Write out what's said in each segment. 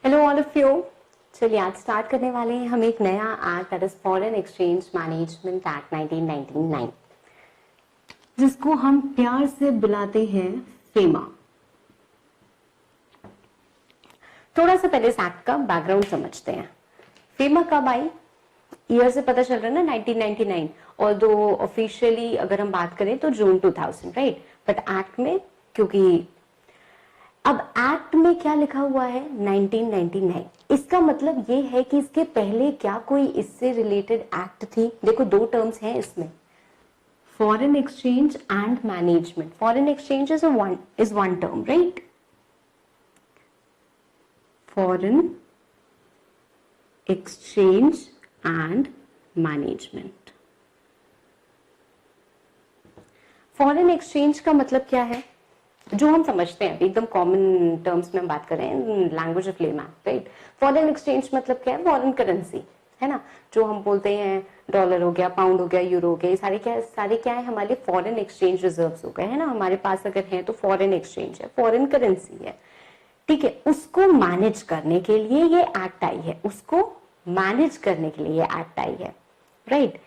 Hello all of you. चलिए आज start करने वाले हैं हम एक नया act, that is foreign exchange management act 1999, जिसको हम प्यार से बुलाते हैं फेमा। थोड़ा सा पहले इस एक्ट का बैकग्राउंड समझते हैं। फेमा कब आई? ईयर से पता चल रहा है ना, 1999। और दो ऑफिशियली अगर हम बात करें तो जून 2000, राइट। बट एक्ट में, क्योंकि अब एक्ट में क्या लिखा हुआ है 1999, इसका मतलब ये है कि इसके पहले क्या कोई इससे रिलेटेड एक्ट थी? देखो दो टर्म्स हैं इसमें, foreign exchange and management. Foreign exchange is one term, right. Foreign exchange and management. Foreign exchange का मतलब क्या है, जो हम समझते हैं एकदम कॉमन टर्म्स में हम बात कर रहे हैं, language of layman, right. Foreign exchange मतलब क्या है? फॉरेन करेंसी, है ना। जो हम बोलते हैं डॉलर हो गया, पाउंड हो गया, यूरो हो गया, ये सारे क्या है हमारे फॉरेन एक्सचेंज रिजर्व्स हो गए, है ना। हमारे पास अगर है तो फॉरेन एक्सचेंज है, फॉरेन करेंसी है, ठीक है। उसको मैनेज करने के लिए ये एक्ट आई है, उसको मैनेज करने के लिए ये एक्ट आई है, राइट।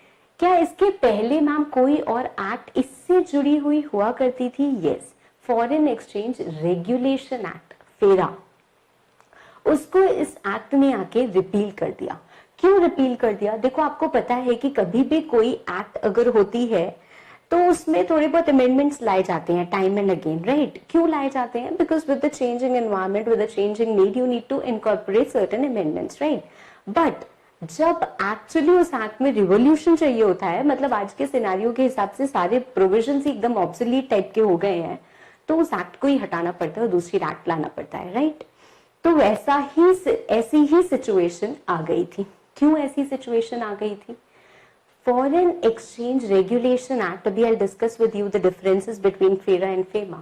क्या इसके पहले मैम कोई और एक्ट इससे जुड़ी हुई हुआ करती थी? Yes, foreign exchange regulation act, फेरा। उसको इस एक्ट ने आके रिपील कर दिया। क्यों रिपील कर दिया? देखो आपको पता है कि कभी भी कोई एक्ट अगर होती है तो उसमें थोड़े बहुत अमेंडमेंट्स लाए जाते हैं टाइम एंड अगेन, राइट। क्यों लाए जाते हैं? Because with the changing environment, with the changing need, you need to incorporate certain amendments, right. But जब एक्चुअली उस एक्ट में रिवोल्यूशन चाहिए होता है, मतलब आज के सिनेरियो के हिसाब से सारे प्रोविजंस एकदम ऑब्सोलीट टाइप के हो गए हैं, तो उस एक्ट को ही हटाना पड़ता है और दूसरी एक्ट लाना पड़ता है, राइट। तो ऐसी ही सिचुएशन आ गई थी। क्यों ऐसी सिचुएशन आ गई थी? फॉरेन एक्सचेंज रेगुलेशन एक्ट, अभी I discuss with you the differences between FERA and FEMA,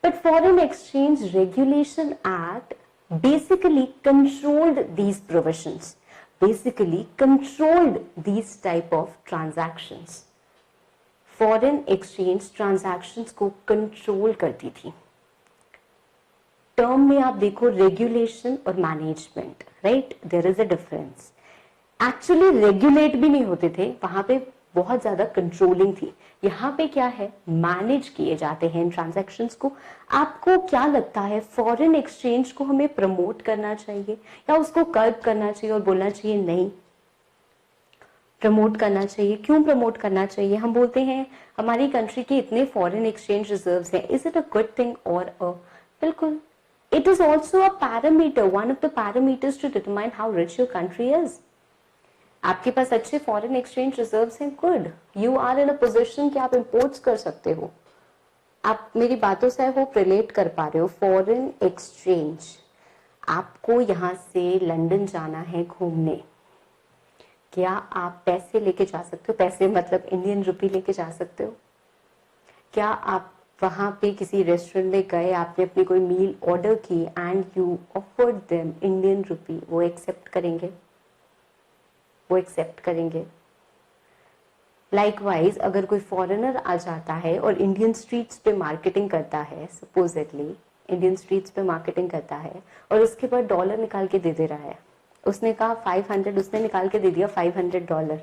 but foreign exchange regulation act basically controlled these provisions, basically controlled these type of transactions. Foreign exchange transactions को control करती थी। Term में आप देखो regulation और management, right, there is a difference. Actually regulate भी नहीं होते थे, वहां पे बहुत ज्यादा कंट्रोलिंग थी। यहाँ पे क्या है, मैनेज किए जाते हैं इन ट्रांजैक्शंस को। आपको क्या लगता है, फॉरेन एक्सचेंज को हमें प्रमोट करना चाहिए या उसको कर्ब करना चाहिए और बोलना चाहिए नहीं प्रमोट करना चाहिए? क्यों प्रमोट करना चाहिए? हम बोलते हैं हमारी कंट्री के इतने फॉरेन एक्सचेंज रिजर्व्स हैं, is it a good thing और बिल्कुल, it is also a parameter, one of the parameters to determine how rich your country is. आपके पास अच्छे फॉरेन एक्सचेंज रिजर्व्स हैं, good, you are in a position कि आप imports कर सकते हो। आप मेरी बातों से हो रिलेट कर पा रहे हो। फॉरेन एक्सचेंज, आपको यहां से लंदन जाना है घूमने, क्या आप पैसे लेके जा सकते हो? पैसे मतलब इंडियन रुपी लेके जा सकते हो? क्या आप वहां पे किसी रेस्टोरेंट में गए, आपने अपनी कोई मील ऑर्डर की and you offered them Indian rupee, वो एक्सेप्ट करेंगे? वो एक्सेप्ट करेंगे। लाइकवाइज अगर कोई फॉरेनर आ जाता है और इंडियन स्ट्रीट्स पे मार्केटिंग करता है, सपोजेटली इंडियन स्ट्रीट्स पे मार्केटिंग करता है और उसके बाद डॉलर निकाल के दे दे रहा है, उसने कहा 500, उसने निकाल के दे दिया $500।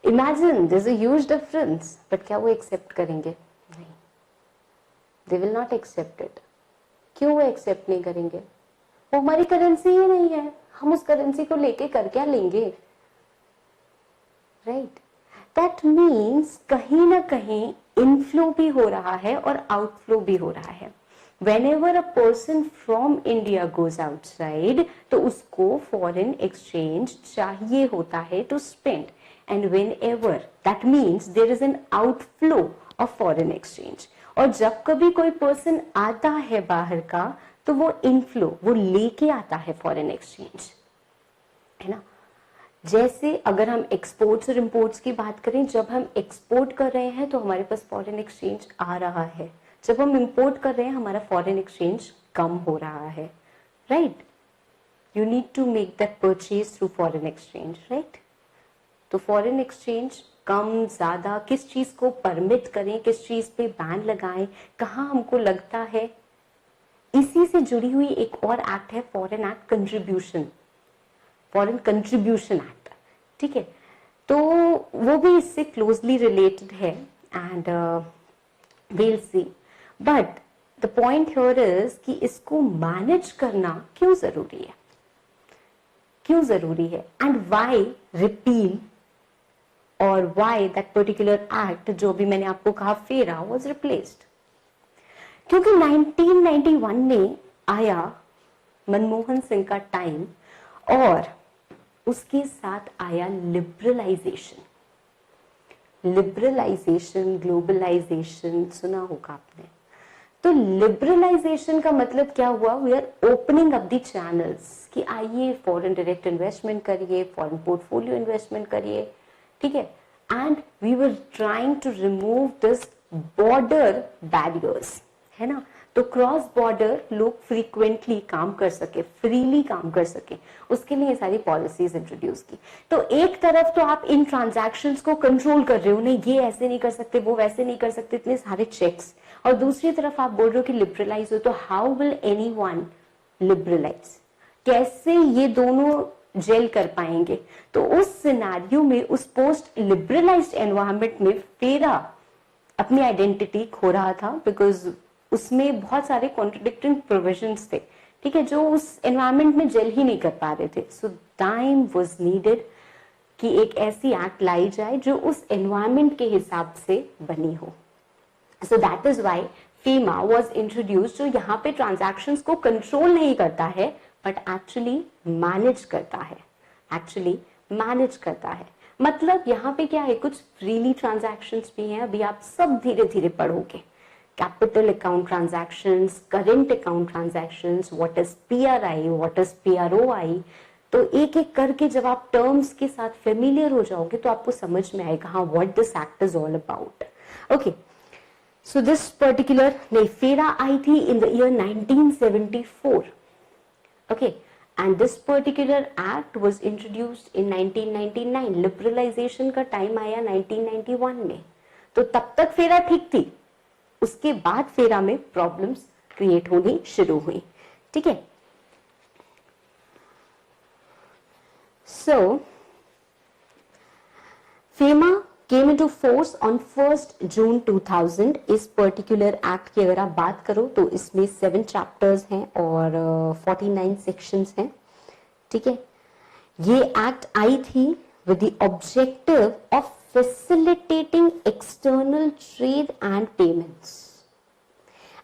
Imagine this a huge difference, but क्या वो एक्सेप्ट करेंगे? नहीं, they will not accept it. क्यों वो एक्सेप्ट नहीं करेंगे? वो हमारी करेंसी ही नहीं है, हम उस करेंसी को लेके कर क्या लेंगे, राइट। दैट मीन्स कहीं ना कहीं इनफ्लो भी हो रहा है और आउटफ्लो भी हो रहा है। Whenever a person from India goes outside, तो उसको foreign exchange चाहिए होता है to spend, and whenever that means there is an outflow of foreign exchange। और जब कभी कोई person आता है बाहर का, तो वो inflow, वो लेके आता है foreign exchange, है ना। जैसे अगर हम एक्सपोर्ट्स और इंपोर्ट्स की बात करें, जब हम एक्सपोर्ट कर रहे हैं तो हमारे पास फॉरेन एक्सचेंज आ रहा है, जब हम इंपोर्ट कर रहे हैं हमारा फॉरेन एक्सचेंज कम हो रहा है, right. You need to make that purchase through foreign exchange, right. तो फॉरेन एक्सचेंज कम ज्यादा किस चीज को परमिट करें, किस चीज पे बैन लगाएं, कहाँ हमको लगता है इसी से जुड़ी हुई एक और एक्ट है foreign act contribution, foreign contribution act, ठीक है, तो वो भी इससे क्लोजली रिलेटेड है and we'll see. But the point here is कि इसको मैनेज करना क्यों जरूरी है, क्यों जरूरी है, एंड वाई रिपील और वाई दैट पर्टिकुलर एक्ट जो भी मैंने आपको कहा फेरा वॉज रिप्लेस्ड. क्योंकि 1991 में आया मनमोहन सिंह का टाइम और उसके साथ आया लिबरलाइजेशन. लिबरलाइजेशन, ग्लोबलाइजेशन सुना होगा आपने. तो लिबरलाइजेशन का मतलब क्या हुआ, we are opening up the channels कि आइए फॉरेन डायरेक्ट इन्वेस्टमेंट करिए, फॉरेन पोर्टफोलियो इन्वेस्टमेंट करिए, ठीक है, and we were trying to remove this border barriers, है ना. तो क्रॉस बॉर्डर लोग फ्रीक्वेंटली काम कर सके, फ्रीली काम कर सके, उसके लिए सारी पॉलिसीज इंट्रोड्यूस की. तो एक तरफ तो आप इन ट्रांजैक्शंस को कंट्रोल कर रहे हो, नहीं ये ऐसे नहीं कर सकते, वो वैसे नहीं कर सकते, इतने सारे चेक्स, और दूसरी तरफ आप बोल रहे हो कि लिबरलाइज हो. तो हाउ विल एनीवन लिबरलाइज, कैसे ये दोनों जेल कर पाएंगे. तो उस सिनेरियो में, उस पोस्ट लिबरलाइज्ड एनवायरनमेंट में फेरा अपनी आइडेंटिटी खो रहा था, बिकॉज उसमें बहुत सारे कॉन्ट्रडिक्टिंग प्रोविजंस थे, ठीक है, जो उस एनवायरनमेंट में जेल ही नहीं कर पा रहे थे. सो टाइम वाज नीडेड कि एक ऐसी एक्ट लाई जाए जो उस एनवायरनमेंट के हिसाब से बनी हो. So that is why FEMA was introduced, जो यहाँ पे ट्रांजैक्शंस को कंट्रोल नहीं करता है बट एक्चुअली मैनेज करता है, एक्चुअली मैनेज करता है. मतलब यहाँ पे क्या है, कुछ फ्रीली ट्रांजैक्शंस भी हैं, अभी आप सब धीरे धीरे पढ़ोगे. Capital account transactions, current account transactions, what is PRI, what is PROI. तो एक एक करके जब आप टर्म्स के साथ फेमिलियर हो जाओगे तो आपको समझ में आएगा हाँ what this act is all about. Okay, so this particular, नहीं, फेरा आई थी in the year 1974. Okay, and this particular act was introduced in 1999. Liberalisation का टाइम आया 1991 में. तो तब तक फेरा ठीक थी, उसके बाद फेरा में प्रॉब्लम्स क्रिएट होनी शुरू हुई, ठीक है. सो FEMA came into force on 1st June 2000. इस पर्टिकुलर एक्ट की अगर आप बात करो तो इसमें 7 चैप्टर्स हैं और 49 सेक्शंस हैं, ठीक है. ये एक्ट आई थी with the objective of facilitating external trade and payments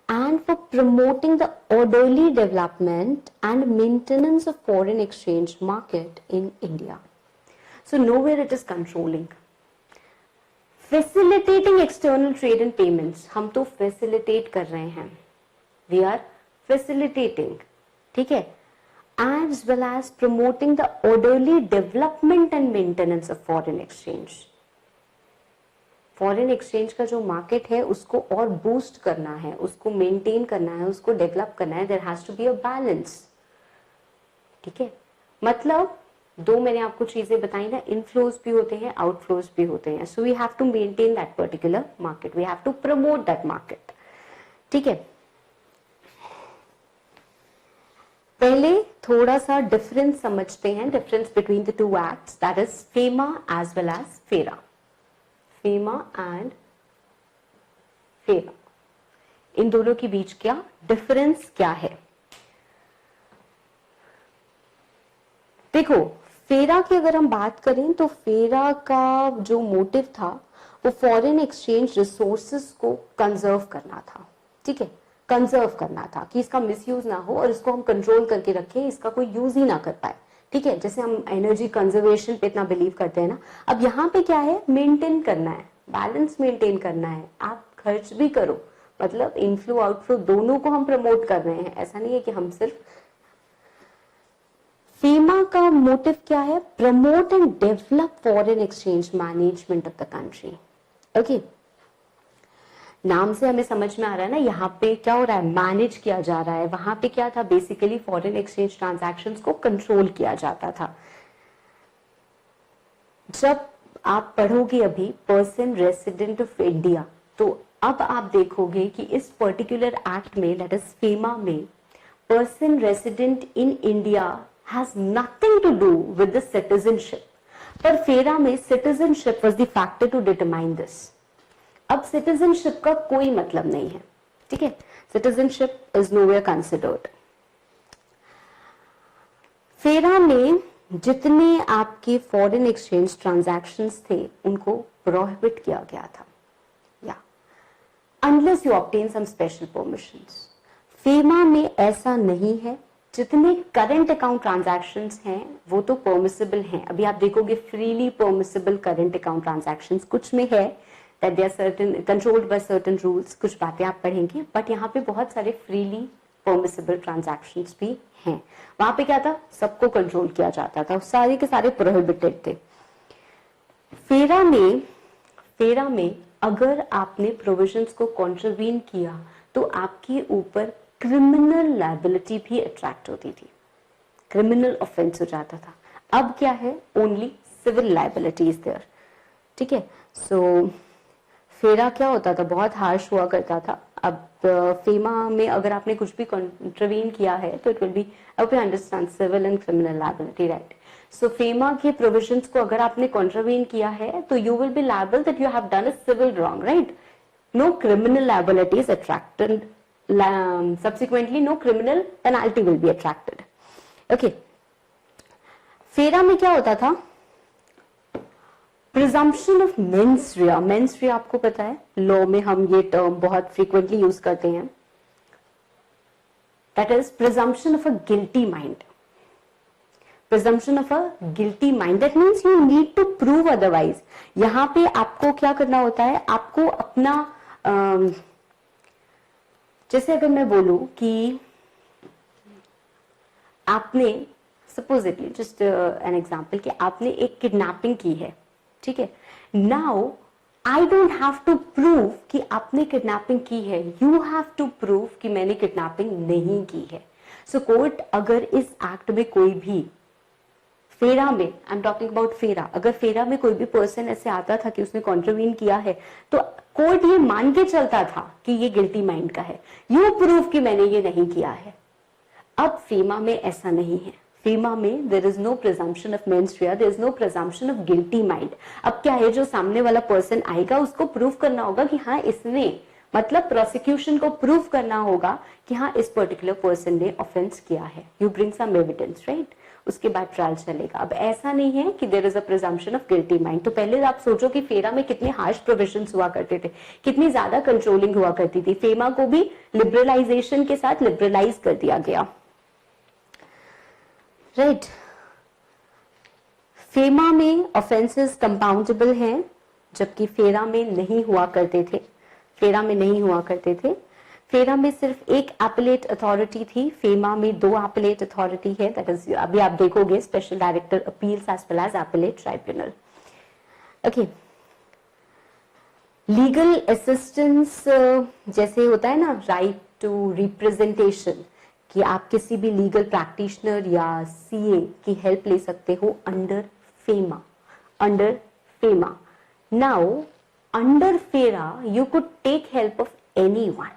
and for promoting the orderly development and maintenance of foreign exchange market in India. So nowhere it is controlling. Facilitating external trade and payments, हम तो facilitate कर रहे हैं, we are facilitating, ठीक है, as well as promoting the orderly development and maintenance of foreign exchange. Foreign exchange का जो market है उसको और बूस्ट करना है, उसको मेंटेन करना है, उसको डेवलप करना है. There has to be a balance, ठीक है. मतलब दो मैंने आपको चीजें बताई ना, इनफ्लोज भी होते हैं, आउटफ्लोज भी होते हैं. So we have to maintain that particular market, we have to promote that market, ठीक है. पहले थोड़ा सा डिफरेंस समझते हैं, difference between the two acts, that is FEMA as well as FERA. FEMA and FERA, इन दोनों के बीच क्या डिफरेंस क्या है. देखो, फेरा की अगर हम बात करें तो फेरा का जो मोटिव था वो फॉरेन एक्सचेंज रिसोर्सेज को कंजर्व करना था, ठीक है, कंजर्व करना था कि इसका मिसयूज ना हो और इसको हम कंट्रोल करके रखें, इसका कोई यूज ही ना कर पाए, ठीक है. जैसे हम एनर्जी कंजर्वेशन पे इतना बिलीव करते हैं ना, अब यहाँ पे क्या है, मेंटेन करना है, बैलेंस मेंटेन करना है. आप खर्च भी करो, मतलब इनफ्लो आउटफ्लो दोनों को हम प्रमोट कर रहे हैं, ऐसा नहीं है कि हम सिर्फ. फेमा का मोटिव क्या है, promote and develop foreign exchange management of the country. Okay, नाम से हमें समझ में आ रहा है ना, यहाँ पे क्या हो रहा है, मैनेज किया जा रहा है. वहां पे क्या था, बेसिकली फॉरेन एक्सचेंज ट्रांजैक्शंस को कंट्रोल किया जाता था. जब आप पढ़ोगे अभी पर्सन रेसिडेंट ऑफ इंडिया, तो अब आप देखोगे कि इस पर्टिकुलर एक्ट में, दैट इज फेमा में, person resident in India has nothing to do with the citizenship. पर फेरा में citizenship was the factor to determine this. अब citizenship का कोई मतलब नहीं है, ठीक है? Citizenship is nowhere considered. फेरा में जितने आपके फॉरेन एक्सचेंज ट्रांजैक्शंस थे उनको प्रोहिबिट किया गया था, या unless you obtain some special permissions. FEMA में ऐसा नहीं है. जितने करंट अकाउंट ट्रांजैक्शंस हैं वो तो परमिसिबल हैं. अभी आप देखोगे freely permissible current account transactions, कुछ में है that they are certain controlled by certain rules, कुछ बातें आप पढ़ेंगे, बट यहाँ पे बहुत सारे फ्रीली परमिसिबल ट्रांजैक्शंस भी हैं. वहां पे क्या था, सबको कंट्रोल किया जाता था, सारे के सारे प्रोहिबिटेड थे. फेरा में अगर आपने प्रोविजंस को कॉन्ट्रवीन किया तो आपके ऊपर क्रिमिनल लायबिलिटी भी अट्रैक्ट होती थी, क्रिमिनल ऑफेंस हो जाता था. अब क्या है, only civil liability is there, ठीक है. सो फेरा क्या होता था, बहुत हार्श हुआ करता था. अब फेमा में अगर आपने कुछ भी कॉन्ट्रवीन किया है तो इट विल बी, अब understand civil and criminal liability, right. So FEMA के प्रोविजंस को अगर आपने कॉन्ट्रवीन किया है तो you will be liable that you have done a civil wrong, right. No criminal liability is attracted, subsequently no criminal penalty will be attracted. Okay. फेरा में क्या होता था, presumption of mens Riya. Mains रिया आपको पता है, लॉ में हम ये टर्म बहुत फ्रीक्वेंटली यूज करते हैं. That is presumption of a guilty mind. Presumption of a guilty mind, that means you need to prove otherwise. यहां पे आपको क्या करना होता है, आपको अपना जैसे अगर मैं बोलूं कि आपने सपोजिटली जस्ट एन एग्जांपल कि आपने एक किडनैपिंग की है, ठीक है. Now I don't have to prove कि आपने किडनैपिंग की है, यू हैव टू प्रूव कि मैंने किडनैपिंग नहीं की है. सो कोर्ट अगर इस एक्ट में कोई भी फेरा में, आई एम टॉकिंग अबाउट फेरा, अगर फेरा में कोई भी पर्सन ऐसे आता था कि उसने कॉन्ट्रवीन किया है तो कोर्ट ये मान के चलता था कि ये गिल्टी माइंड का है, यू प्रूव कि मैंने ये नहीं किया है. अब फेमा में ऐसा नहीं है. फेमा में there is no presumption of mens rea, there is no presumption of guilty mind. अब क्या है, जो सामने वाला पर्सन आएगा उसको प्रूव करना होगा कि हाँ इसने, मतलब प्रोसिक्यूशन को प्रूव करना होगा कि हाँ इस पर्टिकुलर पर्सन ने ऑफेंस किया है. You bring some evidence, right. उसके बाद ट्रायल चलेगा. अब ऐसा नहीं है कि there is a presumption of guilty mind. तो पहले आप सोचो कि फेरा में कितने हार्श प्रोविजंस हुआ करते थे, कितनी ज्यादा कंट्रोलिंग हुआ करती थी. फेमा को भी लिबरलाइजेशन के साथ लिबरलाइज कर दिया गया, राइट. फेमा में ऑफेंसेस कंपाउंडेबल हैं, जबकि फेरा में नहीं हुआ करते थे. फेरा में सिर्फ एक एपेलेट अथॉरिटी थी, फेमा में 2 एपेलेट अथॉरिटी है. दैट इज, अभी आप देखोगे special director appeals as well as appellate tribunal. Okay. Legal assistance जैसे होता है ना, राइट टू रिप्रेजेंटेशन, कि आप किसी भी लीगल प्रैक्टिशनर या सीए की हेल्प ले सकते हो under FEMA. Now under FERA you could take help of anyone.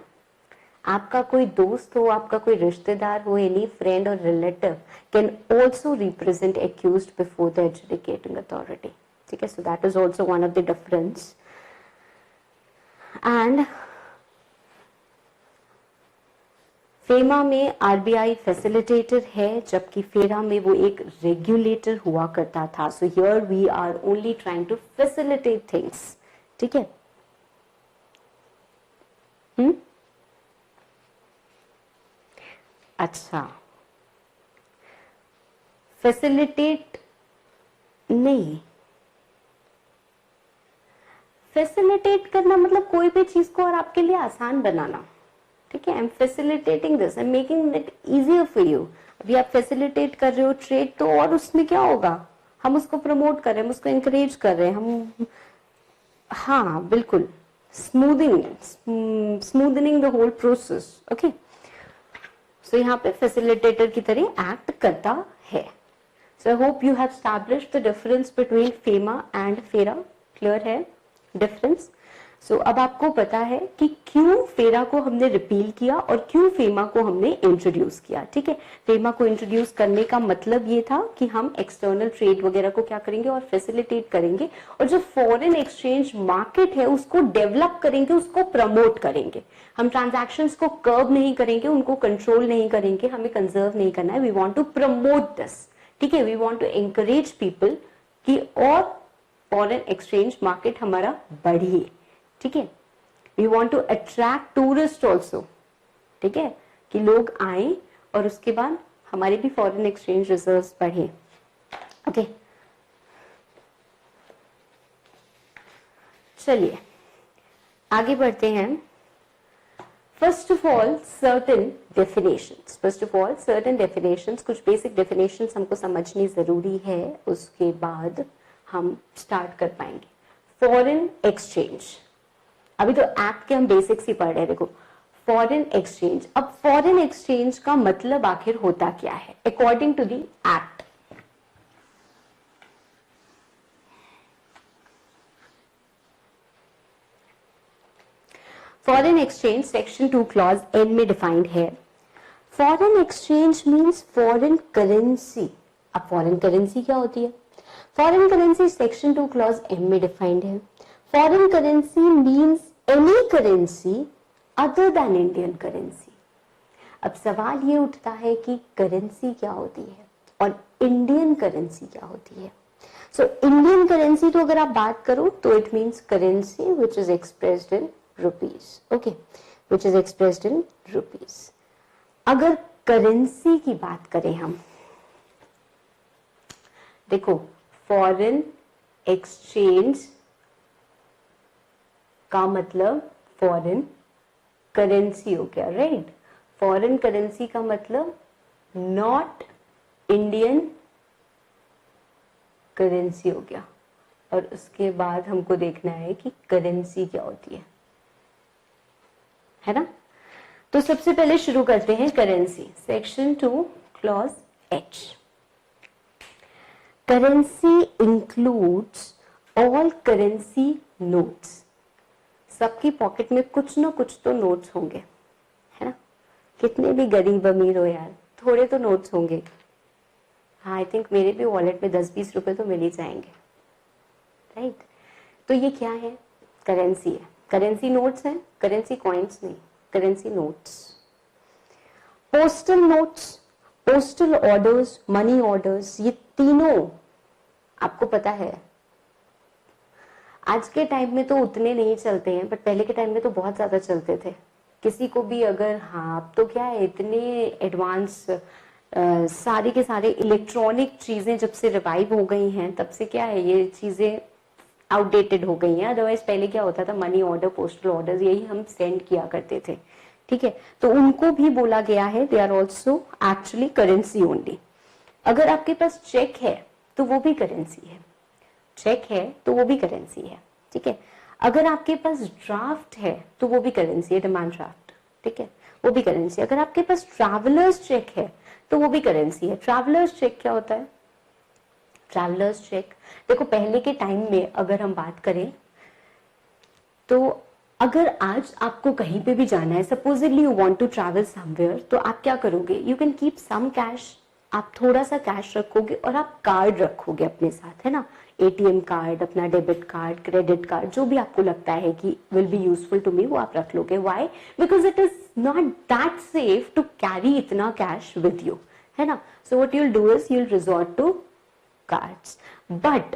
आपका कोई दोस्त हो, आपका कोई रिश्तेदार हो, एनी फ्रेंड और relative can also represent accused before the adjudicating authority, ठीक है. So that is also one of the difference. And FEMA में आरबीआई फैसिलिटेटर है, जबकि फेरा में वो एक रेगुलेटर हुआ करता था. So here we are only trying to facilitate things, ठीक है. अच्छा, फैसिलिटेट नहीं, फैसिलिटेट करना मतलब कोई भी चीज को और आपके लिए आसान बनाना, ठीक है. I am facilitating this, I am making it easier for you. अभी आप फैसिलिटेट कर रहे हो ट्रेड, तो और उसमें क्या होगा, हम उसको प्रमोट कर रहे हैं, हम उसको इंकरेज कर रहे हैं, हम, हाँ बिल्कुल, smoothening the whole process. Okay. So यहाँ पे फैसिलिटेटर की तरह एक्ट करता है. So I hope you have established the difference between FEMA and FERA. Clear है डिफरेंस? अब आपको पता है कि क्यों फेरा को हमने रिपील किया और क्यों फेमा को हमने इंट्रोड्यूस किया। ठीक है, फेमा को इंट्रोड्यूस करने का मतलब ये था कि हम एक्सटर्नल ट्रेड वगैरह को क्या करेंगे और फैसिलिटेट करेंगे, और जो फॉरेन एक्सचेंज मार्केट है उसको डेवलप करेंगे, उसको प्रमोट करेंगे। हम ट्रांजैक्शंस को कर्ब नहीं करेंगे, उनको कंट्रोल नहीं करेंगे, हमें कंजर्व नहीं करना है। We want to promote this. ठीक है, we want to encourage people कि और फॉरेन एक्सचेंज मार्केट हमारा बढ़े। ठीक है, we want to attract tourist also. ठीक है, कि लोग आए और उसके बाद हमारे भी फॉरेन एक्सचेंज रिजर्व्स बढ़े। ओके, चलिए आगे बढ़ते हैं। First of all certain definitions, कुछ बेसिक डेफिनेशंस हमको समझनी जरूरी है, उसके बाद हम स्टार्ट कर पाएंगे। फॉरेन एक्सचेंज, अभी तो एक्ट के हम बेसिक्स ही पढ़ रहे हैं। देखो फॉरेन एक्सचेंज, अब फॉरेन एक्सचेंज का मतलब आखिर होता क्या है according to the act. Foreign exchange section 2 clause N में डिफाइंड है। Foreign exchange means foreign currency. अब फॉरेन करेंसी क्या होती है? Foreign currency section 2 clause M में डिफाइंड है। Foreign currency means any currency other than Indian currency. अब सवाल ये उठता है कि करेंसी क्या होती है और इंडियन करेंसी क्या होती है। सो इंडियन करेंसी तो अगर आप बात करो तो it means currency which is expressed in rupees. Okay, which is expressed in rupees. अगर करेंसी की बात करें हम, देखो फॉरेन एक्सचेंज का मतलब फॉरेन करेंसी हो गया, राइट। फॉरेन करेंसी का मतलब नॉट इंडियन करेंसी हो गया। और उसके बाद हमको देखना है कि करेंसी क्या होती है ना। तो सबसे पहले शुरू करते हैं currency, section 2 clause H. Currency includes all currency notes. सबकी पॉकेट में कुछ ना कुछ तो नोट्स होंगे, है ना। कितने भी गरीब अमीर हो यार, थोड़े तो नोट्स होंगे। हाँ, आई थिंक मेरे भी वॉलेट में 10-20 रुपए तो मिल ही जाएंगे, राइट। तो ये क्या है? करेंसी है। करेंसी नोट्स हैं, करेंसी कॉइन्स नहीं, currency notes. Postal notes, postal orders, money orders, ये तीनों आपको पता है आज के टाइम में तो उतने नहीं चलते हैं, बट पहले के टाइम में तो बहुत ज्यादा चलते थे। किसी को भी अगर, हाँ अब तो क्या है, इतने एडवांस सारे के सारे इलेक्ट्रॉनिक चीजें जब से रिवाइव हो गई हैं, तब से क्या है, ये चीजें आउटडेटेड हो गई हैं। अदरवाइज पहले क्या होता था, मनी ऑर्डर, पोस्टल ऑर्डर, यही हम सेंड किया करते थे। ठीक है, तो उनको भी बोला गया है they are also actually currency only. अगर आपके पास चेक है तो वो भी करेंसी है, चेक है तो वो भी करेंसी है। ठीक है, अगर आपके पास ड्राफ्ट है तो वो भी करेंसी है, डिमांड ड्राफ्ट। ठीक है, वो भी करेंसी। अगर आपके पास ट्रैवलर्स चेक है तो वो भी करेंसी है। ट्रैवलर्स चेक क्या होता है? ट्रैवलर्स चेक, देखो पहले के टाइम में अगर हम बात करें तो अगर आज आपको कहीं पे भी जाना है, supposedly you want to travel somewhere, तो आप क्या करोगे? You can keep some cash, आप थोड़ा सा कैश रखोगे और आप कार्ड रखोगे अपने साथ, है ना। एटीएम कार्ड, अपना डेबिट कार्ड, क्रेडिट कार्ड, जो भी आपको लगता है कि will be useful to me, वो आप रख लोगे। Why? Because it is not that safe to carry इतना कैश विद यू, है ना। So what you'll do is you'll resort to cards. But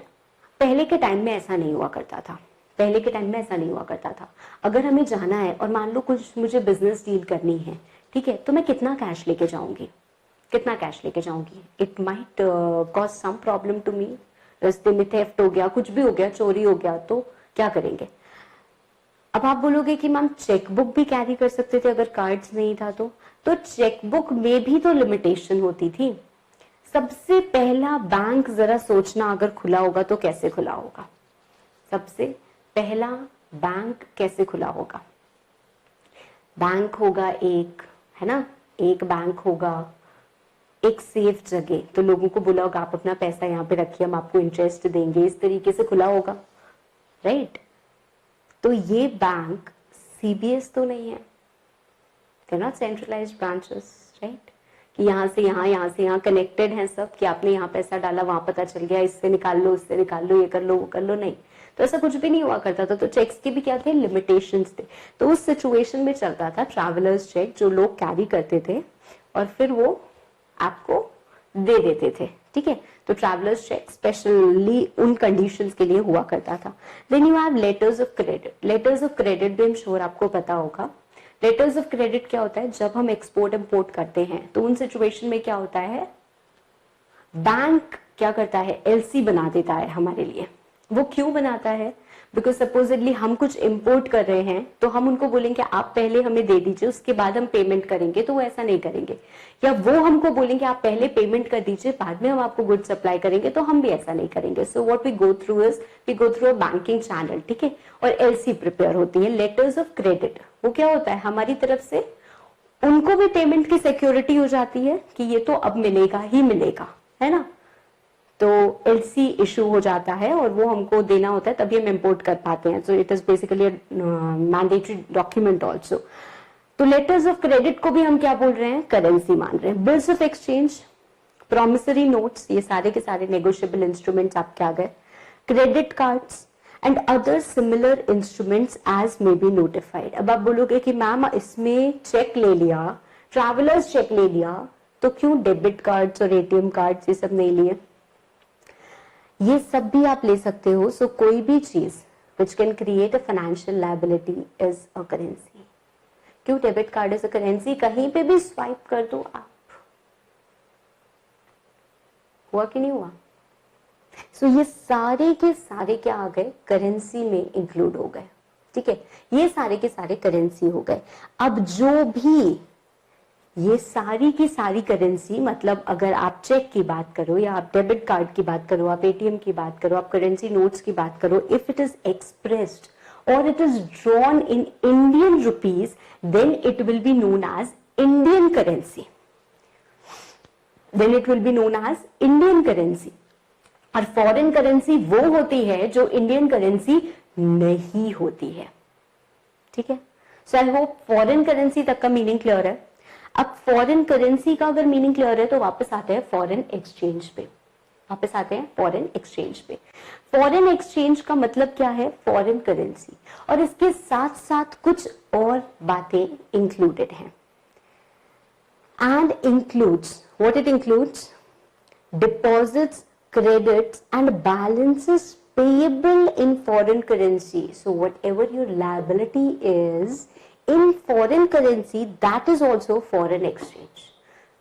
पहले के टाइम में ऐसा नहीं हुआ करता था। पहले के टाइम में ऐसा नहीं हुआ करता था। अगर हमें जाना है और मान लो कुछ मुझे बिजनेस डील करनी है, ठीक है, तो मैं कितना कैश लेके जाऊंगी? कितना कैश लेके जाऊंगी? It might cause some problem to me. रास्ते में थेफ्ट हो गया, कुछ भी हो गया, चोरी हो गया, तो क्या करेंगे? अब आप बोलोगे कि मैम चेकबुक भी कैरी कर सकते थे अगर कार्ड्स नहीं था तो चेकबुक में भी तो लिमिटेशन होती थी। सबसे पहला बैंक जरा सोचना, अगर खुला होगा तो कैसे खुला होगा? सबसे पहला बैंक कैसे खुला होगा? बैंक होगा एक, है ना, एक बैंक होगा, एक सेफ जगह, तो लोगों को बोला होगा आप अपना पैसा यहाँ पे रखिए, हम आपको इंटरेस्ट देंगे, इस तरीके से खुला होगा, राइट। तो ये बैंक CBS तो नहीं है, they not centralised branches, right, कि यहाँ से यहाँ कनेक्टेड हैं सब, कि आपने यहाँ पैसा डाला वहां पता चल गया, इससे निकाल लो उससे निकाल लो, ये कर लो वो कर लो, नहीं। तो ऐसा कुछ भी नहीं हुआ करता था। तो चेक्स के भी क्या थे, लिमिटेशंस थे। तो उस सिचुएशन में चलता था ट्रैवलर्स चेक, जो लोग कैरी करते थे और फिर वो आपको दे देते थे, ठीक है। तो ट्रैवलर्स चेक स्पेशली उन कंडीशंस के लिए हुआ करता था। Then you have letters of credit. Letters of credit भी हम श्योर आपको पता होगा। लेटर्स ऑफ क्रेडिट क्या होता है, जब हम एक्सपोर्ट इंपोर्ट करते हैं तो उन सिचुएशन में क्या होता है, बैंक क्या करता है, LC बना देता है हमारे लिए। वो क्यों बनाता है, बिकॉज सपोजिटली हम कुछ इंपोर्ट कर रहे हैं तो हम उनको बोलेंगे आप पहले हमें दे दीजिए उसके बाद हम पेमेंट करेंगे, तो वो ऐसा नहीं करेंगे। या वो हमको बोलेंगे आप पहले पेमेंट कर दीजिए बाद में हम आपको गुड्स सप्लाई करेंगे, तो हम भी ऐसा नहीं करेंगे। So what we go through is we go through a banking channel, ठीक है। और LC प्रिपेयर होती है, लेटर्स ऑफ क्रेडिट। वो क्या होता है, हमारी तरफ से उनको भी पेमेंट की सिक्योरिटी हो जाती है कि ये तो अब मिलेगा ही मिलेगा, है ना। तो LC इशू हो जाता है और वो हमको देना होता है, तभी हम इंपोर्ट कर पाते हैं। So it is basically mandatory document also. तो लेटर्स ऑफ क्रेडिट को भी हम क्या बोल रहे हैं, करेंसी मान रहे हैं। Bills of exchange, promissory notes, ये सारे के सारे नेगोशिएबल इंस्ट्रूमेंट्स आपके आ गए। Credit cards and other similar instruments as may be notified. अब आप बोलोगे कि मैम इसमें चेक ले लिया, ट्रैवलर्स चेक ले लिया, तो क्यों डेबिट कार्ड्स और ATM कार्ड्स ये सब नहीं लिए। ये सब भी आप ले सकते हो। सो कोई भी चीज which can create a financial liability is a currency. क्यों, debit card is a currency, कहीं पे भी स्वाइप कर दो आप। हुआ कि नहीं हुआ। सो ये सारे के सारे क्या आ गए, करेंसी में इंक्लूड हो गए, ठीक है। ये सारे के सारे करेंसी हो गए। अब जो भी ये सारी की सारी करेंसी, मतलब अगर आप चेक की बात करो या आप डेबिट कार्ड की बात करो, आप ATM की बात करो, आप करेंसी नोट्स की बात करो, इफ इट इज एक्सप्रेस्ड और it is drawn in Indian rupees, then it will be known as Indian currency. Then it will be known as Indian currency. और फॉरेन करेंसी वो होती है जो इंडियन करेंसी नहीं होती है, ठीक है। So I hope foreign currency तक का मीनिंग क्लियर है। अब फॉरेन करेंसी का अगर मीनिंग क्लियर है तो वापस आते हैं फॉरेन एक्सचेंज पे। वापस आते हैं फॉरेन एक्सचेंज पे। फॉरेन एक्सचेंज का मतलब क्या है, फॉरेन करेंसी, और इसके साथ साथ कुछ और बातें इंक्लूडेड हैं। And includes, what it includes, deposits, credits and balances payable in foreign currency. So whatever your liability is in foreign currency, that is also foreign exchange.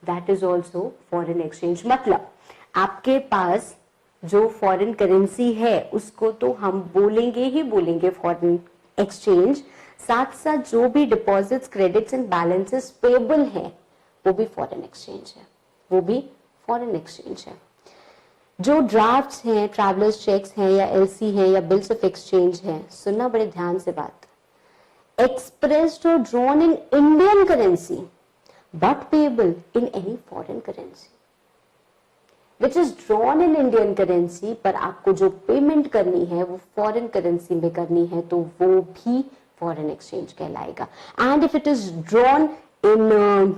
That is also foreign exchange. मतलब आपके पास जो foreign currency है उसको तो हम बोलेंगे ही बोलेंगे foreign exchange, साथ साथ जो भी deposits, credits and balances payable है वो भी फॉरेन एक्सचेंज है, वो भी फॉरेन एक्सचेंज है। जो ड्राफ्ट्स हैं, ट्रैवलर्स चेक्स हैं या LC हैं या बिल्स ऑफ एक्सचेंज हैं, सुनना बड़े ध्यान से बात, एक्सप्रेस्ड और drawn in Indian currency but payable in any foreign currency, which is drawn in Indian currency, पर आपको जो पेमेंट करनी है वो फॉरेन करेंसी में करनी है, तो वो भी फॉरेन एक्सचेंज कहलाएगा। And if it is drawn in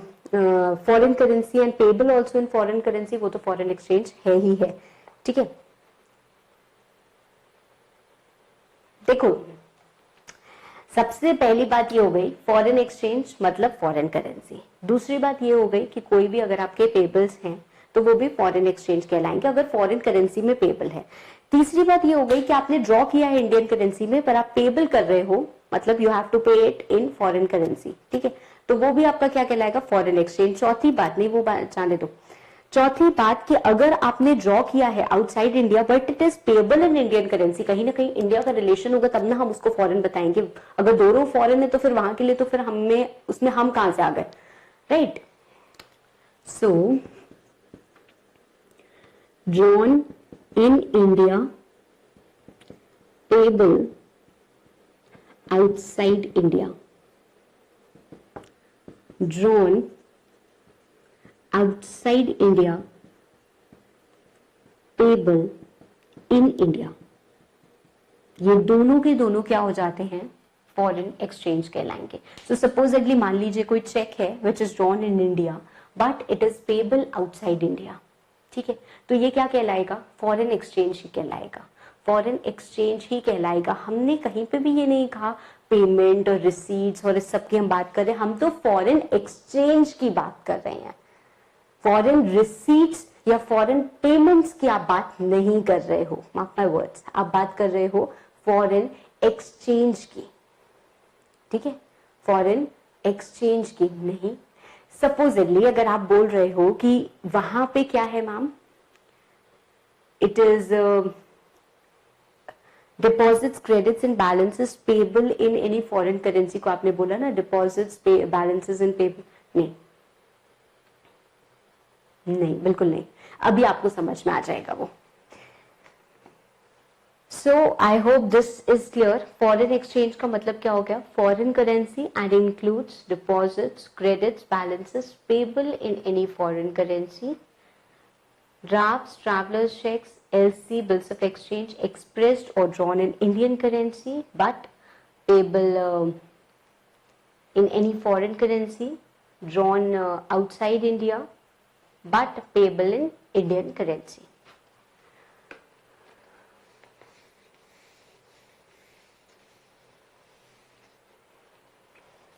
foreign currency and payable also in foreign currency, वो तो फॉरेन एक्सचेंज है ही है, ठीक है। देखो सबसे पहली बात ये हो गई फॉरेन एक्सचेंज मतलब फॉरेन करेंसी। दूसरी बात ये हो गई कि कोई भी अगर आपके पेबल्स हैं तो वो भी फॉरेन एक्सचेंज कहलाएंगे अगर फॉरेन करेंसी में पेबल है। तीसरी बात ये हो गई कि आपने ड्रॉ किया है इंडियन करेंसी में पर आप पेबल कर रहे हो, मतलब यू हैव टू पे इट इन फॉरेन करेंसी, ठीक है, तो वो भी आपका क्या कहलाएगा, फॉरेन एक्सचेंज। चौथी बात, नहीं वो बात जाने दो, चौथी बात कि अगर आपने ड्रॉ किया है outside India but it is payable in Indian currency, कहीं ना कहीं इंडिया का रिलेशन होगा तब ना हम उसको फॉरेन बताएंगे। अगर दोनों फॉरेन है तो फिर वहां के लिए तो फिर हमें उसमें हम कहां से आ गए, right. So drawn in India, payable outside India, drawn outside India, payable in India, ये दोनों के दोनों क्या हो जाते हैं, फॉरेन एक्सचेंज कहलाएंगे। सो सपोजेडली मान लीजिए कोई चेक है which is drawn in India but it is payable outside India, ठीक है, तो ये क्या कहलाएगा, फॉरेन एक्सचेंज ही कहलाएगा, फॉरेन एक्सचेंज ही कहलाएगा। हमने कहीं पे भी ये नहीं कहा पेमेंट और रिसीट्स और इस सब की हम बात कर रहे हैं, हम तो फॉरेन एक्सचेंज की बात कर रहे हैं, फॉरेन रिसीट्स या फॉरेन पेमेंट्स की आप बात नहीं कर रहे हो, मार्क माय वर्ड्स, आप बात कर रहे हो फॉरेन एक्सचेंज की, ठीक है, फॉरेन एक्सचेंज की नहीं। सपोजेडली अगर आप बोल रहे हो कि वहां पे क्या है ma'am, it is deposits credits and balances payable in any foreign currency को आपने बोला ना, डिपॉजिट्स बैलेंसेस इन पेबल, नहीं नहीं बिल्कुल नहीं, अभी आपको समझ में आ जाएगा वो। So I hope this is clear. Foreign exchange का मतलब क्या हो गया, foreign currency and includes deposits credits balances payable in any foreign currency, drafts, travelers checks, LC, bills of exchange expressed or drawn in Indian currency but payable in any foreign currency, drawn outside India but payable in Indian currency.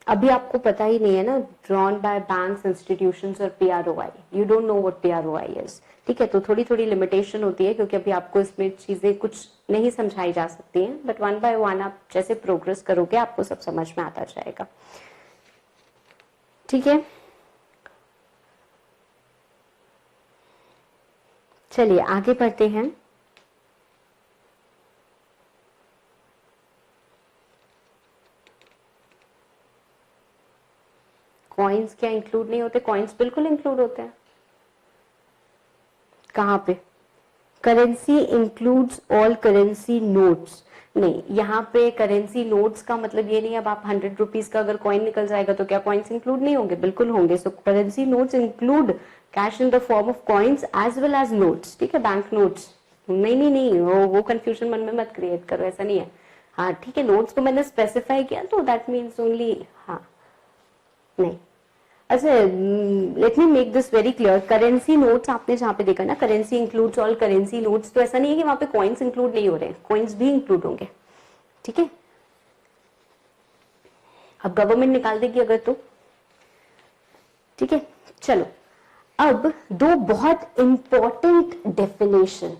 अभी आपको पता ही नहीं है ना, drawn by banks, institutions और PROI, you don't know what PROI is, ठीक है, तो थोड़ी थोड़ी लिमिटेशन होती है क्योंकि अभी आपको इसमें चीजें कुछ नहीं समझाई जा सकती हैं, बट वन बाय वन आप जैसे प्रोग्रेस करोगे आपको सब समझ में आता जाएगा, ठीक है। चलिए आगे बढ़ते हैं। कॉइन्स क्या इंक्लूड नहीं होते, कॉइन्स बिल्कुल इंक्लूड होते हैं। कहां पे, currency includes all currency notes, नहीं, यहाँ पे करेंसी नोट्स का मतलब ये नहीं अब आप 100 रुपीज का अगर कॉइन निकल जाएगा तो क्या कॉइन्स इंक्लूड नहीं होंगे, बिल्कुल होंगे। So currency notes include cash in the form of coins as well as notes, ठीक है, बैंक नोट्स, नहीं नहीं नहीं, वो कंफ्यूजन मन में मत क्रिएट करो, ऐसा नहीं है। हाँ ठीक है, नोट्स को मैंने स्पेसिफाई किया तो दैट मीन्स ओनली, हाँ नहीं, अच्छा let me make this very clear, currency notes आपने जहां पे देखा ना, currency includes all currency notes, तो ऐसा नहीं है कि वहां पे कॉइन्स इंक्लूड नहीं हो रहे, कॉइन्स भी इंक्लूड होंगे, ठीक है। अब गवर्नमेंट निकाल देगी अगर तो, ठीक है। चलो अब दो बहुत important definition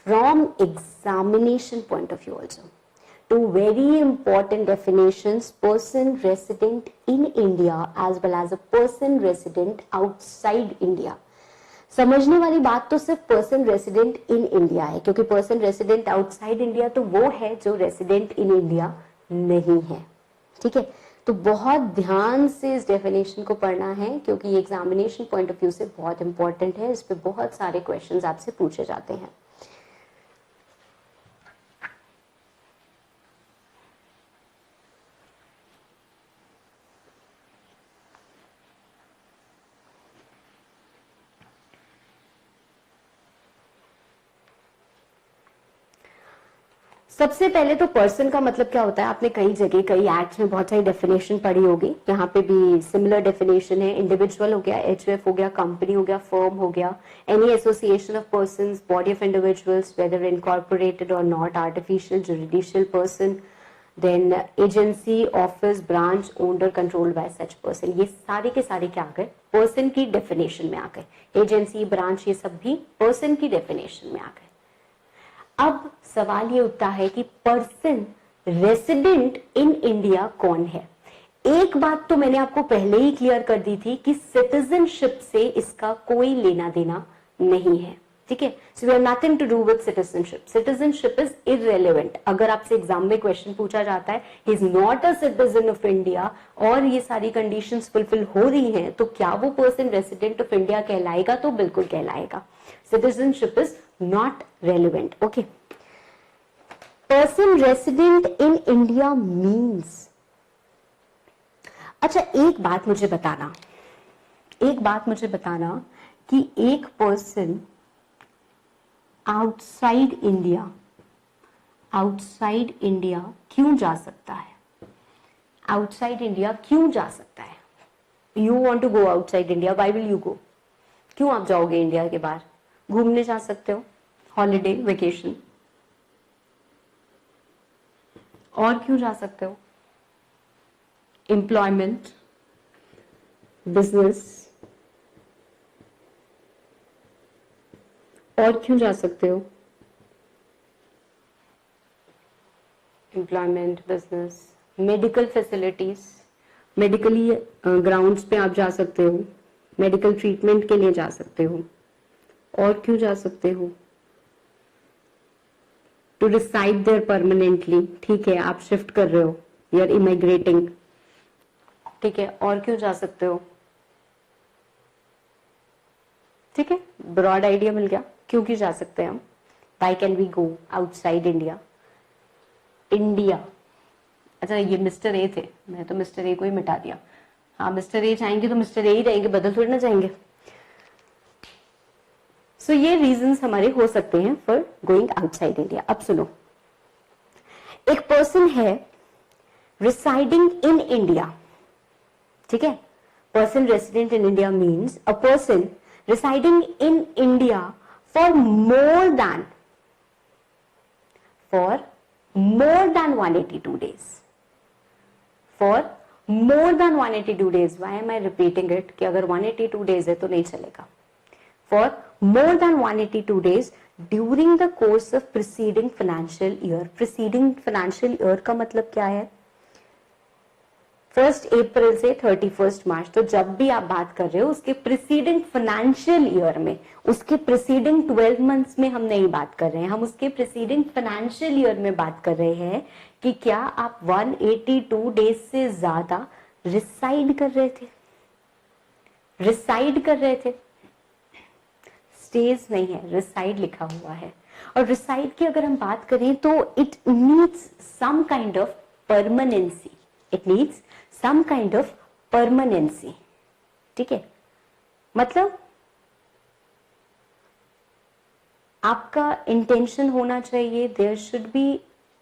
from examination point of view also, two very important definitions, person resident in India as well as a person resident outside India। समझने वाली बात तो सिर्फ पर्सन रेसिडेंट इन इंडिया है, क्योंकि पर्सन रेसिडेंट आउटसाइड इंडिया तो वो है जो रेसिडेंट इन इंडिया नहीं है, ठीक है। तो बहुत ध्यान से इस डेफिनेशन को पढ़ना है क्योंकि ये एग्जामिनेशन पॉइंट ऑफ व्यू से बहुत इंपॉर्टेंट है, इस पे बहुत सारे क्वेश्चंस आपसे पूछे जाते हैं। सबसे पहले तो पर्सन का मतलब क्या होता है, आपने कई जगह कई एक्ट्स में बहुत सारी डेफिनेशन पढ़ी होगी, यहाँ पे भी सिमिलर डेफिनेशन है। इंडिविजुअल हो गया, HUF हो गया, कंपनी हो गया, फर्म हो गया, any association of persons, body of individuals whether incorporated और not, artificial judicial person, then agency, office, branch owned और कंट्रोल्ड बाय सच पर्सन, ये सारे के सारे क्या आ गए, पर्सन की डेफिनेशन में आ गए। एजेंसी, ब्रांच, ये सब भी पर्सन की डेफिनेशन में आ गए। अब सवाल ये उठता है कि पर्सन रेसिडेंट इन इंडिया कौन है। एक बात तो मैंने आपको पहले ही क्लियर कर दी थी कि सिटीजनशिप से इसका कोई लेना देना नहीं है, ठीक है। So we have nothing to do with citizenship, citizenship is irrelevant. अगर आपसे एग्जाम में क्वेश्चन पूछा जाता है he is not a citizen of India और ये सारी कंडीशंस फुलफिल हो रही हैं, तो क्या वो पर्सन रेसिडेंट ऑफ इंडिया कहलाएगा, तो बिल्कुल कहलाएगा। Citizenship is not relevant, okay. Person resident in India means, अच्छा एक बात मुझे बताना, कि एक person outside India outside India क्यों जा सकता है? आउटसाइड इंडिया क्यों जा सकता है? You want to go outside India, why will you go? क्यों आप जाओगे इंडिया के बाहर? घूमने जा सकते हो, हॉलीडे, वेकेशन। और क्यों जा सकते हो? Employment, business. और क्यों जा सकते हो? Employment, business, medical facilities, medically grounds पे आप जा सकते हो, मेडिकल ट्रीटमेंट के लिए जा सकते हो। और क्यों जा सकते हो? टू रिसाइड देयर परमानेंटली, ठीक है, आप शिफ्ट कर रहे हो, यू आर इमिग्रेटिंग, ठीक है। और क्यों जा सकते हो? ठीक है, ब्रॉड आइडिया मिल गया क्योंकि जा सकते हैं हम। Why can we go outside India? India, अच्छा ये मिस्टर ए थे, मैं तो मिस्टर ए को ही मिटा दिया। हाँ, मिस्टर ए चाहेंगे तो मिस्टर ए ही रहेंगे, बदल थोड़ी ना जाएंगे। सो ये रीजंस हमारे हो सकते हैं फॉर गोइंग आउटसाइड इंडिया। अब सुनो, एक पर्सन है रिसाइडिंग इन इंडिया, ठीक है। Person resident in India means a person residing in India for more than 182 days. For more than 182 days. Why am I repeating it? कि अगर 182 days है तो नहीं चलेगा. For more than 182 days during the course of preceding financial year. Preceding financial year का मतलब क्या है? 1 अप्रैल से 31 मार्च। तो जब भी आप बात कर रहे हो उसके प्रिसीडिंग फाइनेंशियल ईयर में, उसके प्रिसीडिंग 12 मंथ्स में हम नहीं बात कर रहे हैं, हम उसके प्रिसीडिंग फाइनेंशियल ईयर में बात कर रहे हैं कि क्या आप 182 डेज से ज्यादा रिसाइड कर रहे थे? रिसाइड कर रहे थे, स्टेज नहीं है, रिसाइड लिखा हुआ है। और रिसाइड की अगर हम बात करें तो it needs some kind of permanency, it needs some kind of permanency, ठीक है। मतलब आपका इंटेंशन होना चाहिए, देयर शुड बी,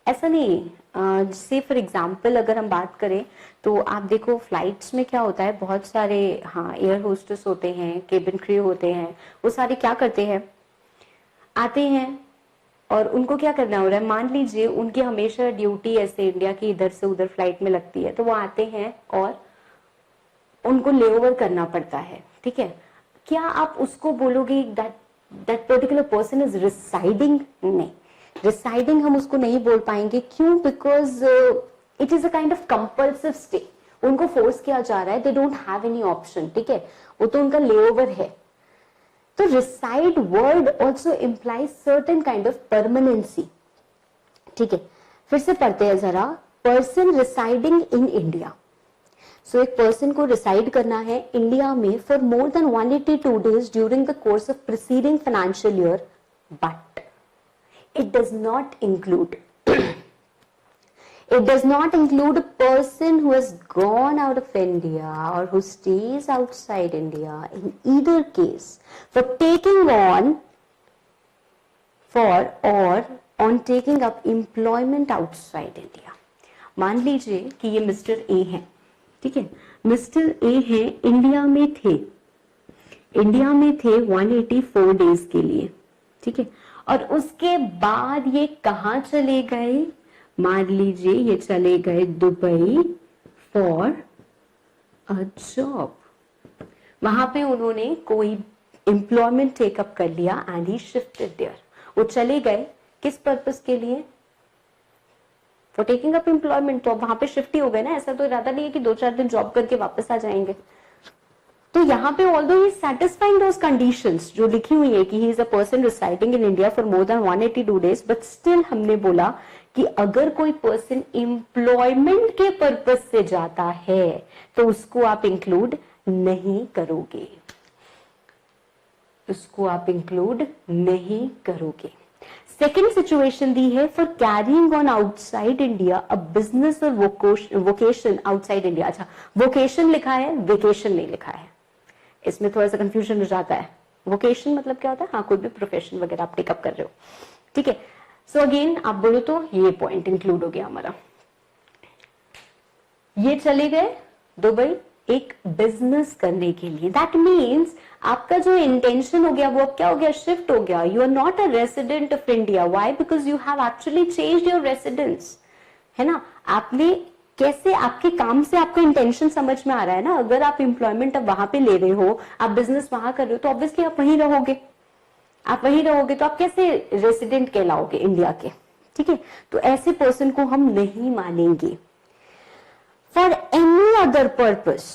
ऐसा नहीं। जैसे फॉर एग्जाम्पल अगर हम बात करें तो आप देखो फ्लाइट्स में क्या होता है, बहुत सारे हाँ एयर होस्टेस होते हैं, केबिन क्रू होते हैं, वो सारे क्या करते हैं, आते हैं और उनको क्या करना हो रहा है, मान लीजिए उनकी हमेशा ड्यूटी ऐसे इंडिया की इधर से उधर फ्लाइट में लगती है, तो वो आते हैं और उनको लेओवर करना पड़ता है, ठीक है। क्या आप उसको बोलोगे that particular person is residing? नहीं, रिसाइडिंग हम उसको नहीं बोल पाएंगे। क्यों? Because it is a kind of compulsive stay, उनको फोर्स किया जा रहा है, they don't have any option, ठीक है, वो तो उनका लेओवर है। तो reside word also implies certain kind of permanency, ठीक है। फिर से पढ़ते हैं जरा, person residing in India. So एक person को reside करना है इंडिया में for more than 182 days during the course of preceding financial year, but it does not include it does not include a person who has gone out of India or who stays outside India. In either case, for taking on or on taking up employment outside India. मान लीजिए कि ये mister A हैं, ठीक है, mister A हैं, India में थे 184 डेज के लिए, ठीक है, और उसके बाद ये कहाँ चले गए? मान लीजिए ये चले गए दुबई फॉर अ जॉब, वहां पे उन्होंने कोई एम्प्लॉयमेंट टेकअप कर लिया एंड ही शिफ्टेड देयर। वो चले गए किस पर्पस के लिए? For taking up employment. तो वहां पे शिफ्ट ही हो गए ना, ऐसा तो इरादा नहीं है कि 2-4 दिन जॉब करके वापस आ जाएंगे। तो यहाँ पे although he satisfying those conditions जो लिखी हुई है कि he is a person residing in India for more than 182 days, but still हमने बोला कि अगर कोई पर्सन एम्प्लॉयमेंट के पर्पस से जाता है तो उसको आप इंक्लूड नहीं करोगे, उसको आप इंक्लूड नहीं करोगे। सेकेंड सिचुएशन दी है for carrying on outside India a business और वोकेशन आउटसाइड इंडिया। अच्छा, वोकेशन लिखा है, वेकेशन नहीं लिखा है, इसमें थोड़ा सा कंफ्यूजन हो जाता है। वोकेशन मतलब क्या होता है? हाँ, कोई भी प्रोफेशन वगैरह आप टेकअप कर रहे हो, ठीक है। सो अगेन आप बोलो तो ये पॉइंट इंक्लूड हो गया हमारा। ये चले गए दुबई एक बिजनेस करने के लिए। दैट मीन्स आपका जो इंटेंशन हो गया वो अब क्या हो गया, शिफ्ट हो गया। You are not a resident of India. Why? Because you have actually changed your residence, है ना। आपने कैसे, आपके काम से आपका इंटेंशन समझ में आ रहा है ना। अगर आप एम्प्लॉयमेंट अब वहां पे ले रहे हो, आप बिजनेस वहां कर रहे हो, तो ऑब्वियसली आप वहीं रहोगे। आप वहीं रहोगे तो आप कैसे रेसिडेंट कहलाओगे इंडिया के, ठीक है। तो ऐसे पर्सन को हम नहीं मानेंगे। फॉर एनी अदर पर्पस,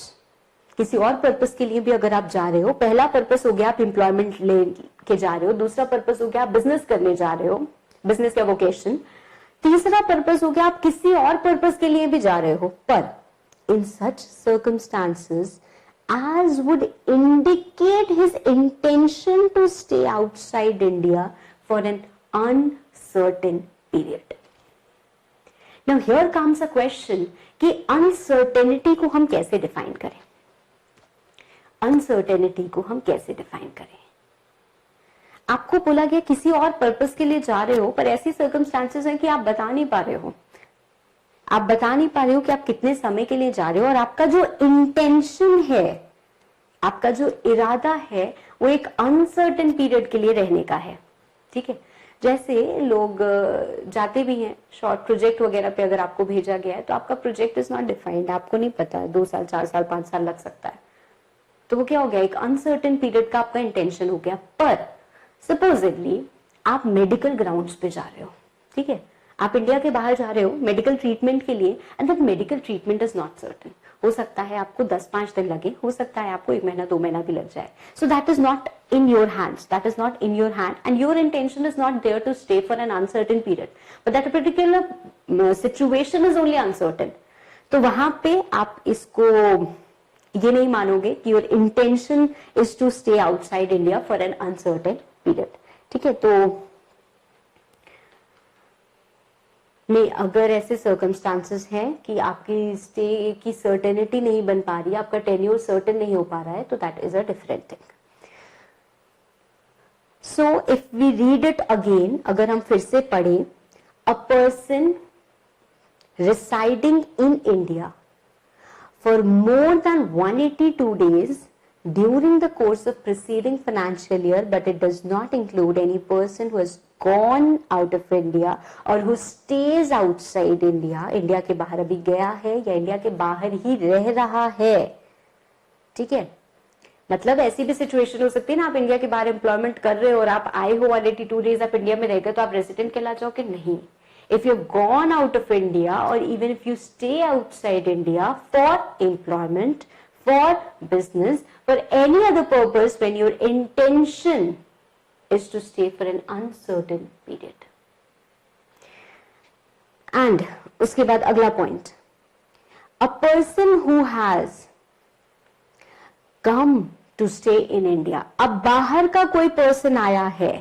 किसी और पर्पस के लिए भी अगर आप जा रहे हो, पहला पर्पस हो गया आप एम्प्लॉयमेंट ले के जा रहे हो, दूसरा पर्पस हो गया आप बिजनेस करने जा रहे हो, बिजनेस या वोकेशन, तीसरा पर्पस हो गया आप किसी और पर्पस के लिए भी जा रहे हो। पर इन सच circumstances as would indicate his intention to stay outside India for an uncertain period. Now here comes a question कि uncertainty को हम कैसे डिफाइन करें। uncertainty को हम कैसे डिफाइन करें। आपको बोला गया किसी और पर्पस के लिए जा रहे हो, पर ऐसी सर्कमस्टांसेस हैं कि आप बता नहीं पा रहे हो, आप बता नहीं पा रहे हो कि आप कितने समय के लिए जा रहे हो, और आपका जो इंटेंशन है, आपका जो इरादा है, वो एक अनसर्टेन पीरियड के लिए रहने का है, ठीक है। जैसे लोग जाते भी हैं शॉर्ट प्रोजेक्ट वगैरह पे, अगर आपको भेजा गया है तो आपका प्रोजेक्ट इज नॉट डिफाइंड, आपको नहीं पता है, 2 साल 4 साल 5 साल लग सकता है, तो वो क्या हो गया, एक अनसर्टेन पीरियड का आपका इंटेंशन हो गया। पर सपोजिटली आप मेडिकल ग्राउंड्स पे जा रहे हो, ठीक है, आप इंडिया के बाहर जा रहे हो मेडिकल ट्रीटमेंट के लिए, and that medical treatment is not certain. हो सकता है आपको 10-5 दिन लगे, हो सकता है आपको 1 महीना 2 महीना भी लग जाए। So that is not in your hands, that is not in your hand, and your intention is not there to stay for an uncertain period, but that particular situation is only uncertain. तो वहां पे आप इसको ये नहीं मानोगे कि your intention is to stay outside India for an uncertain period, ठीक है। तो नहीं, अगर ऐसे सर्कमस्टांसेस हैं कि आपकी स्टे की सर्टेनिटी नहीं बन पा रही है, आपका टेन्योर सर्टेन नहीं हो पा रहा है, तो that is a different thing. So if we read it again, अगर हम फिर से पढ़े, a person residing in India for more than 182 days during the course of preceding financial year, but it does not include any person who has gone out of India or who stays outside India, India के बाहर अभी गया है या India के बाहर ही रह रहा है, ठीक है। मतलब ऐसी भी सिचुएशन हो सकती है ना, आप इंडिया के बाहर एम्प्लॉयमेंट कर रहे हो और आप आए हो 182 days, आप इंडिया में रह गए, तो आप रेसिडेंट कहला जाओगे? नहीं। If you've gone out of India, or even if you stay outside India for employment, for business, for any other purpose, when your intention is to stay for an uncertain period. And उसके बाद अगला point, a person who has come to stay in India, अब बाहर का कोई person आया है,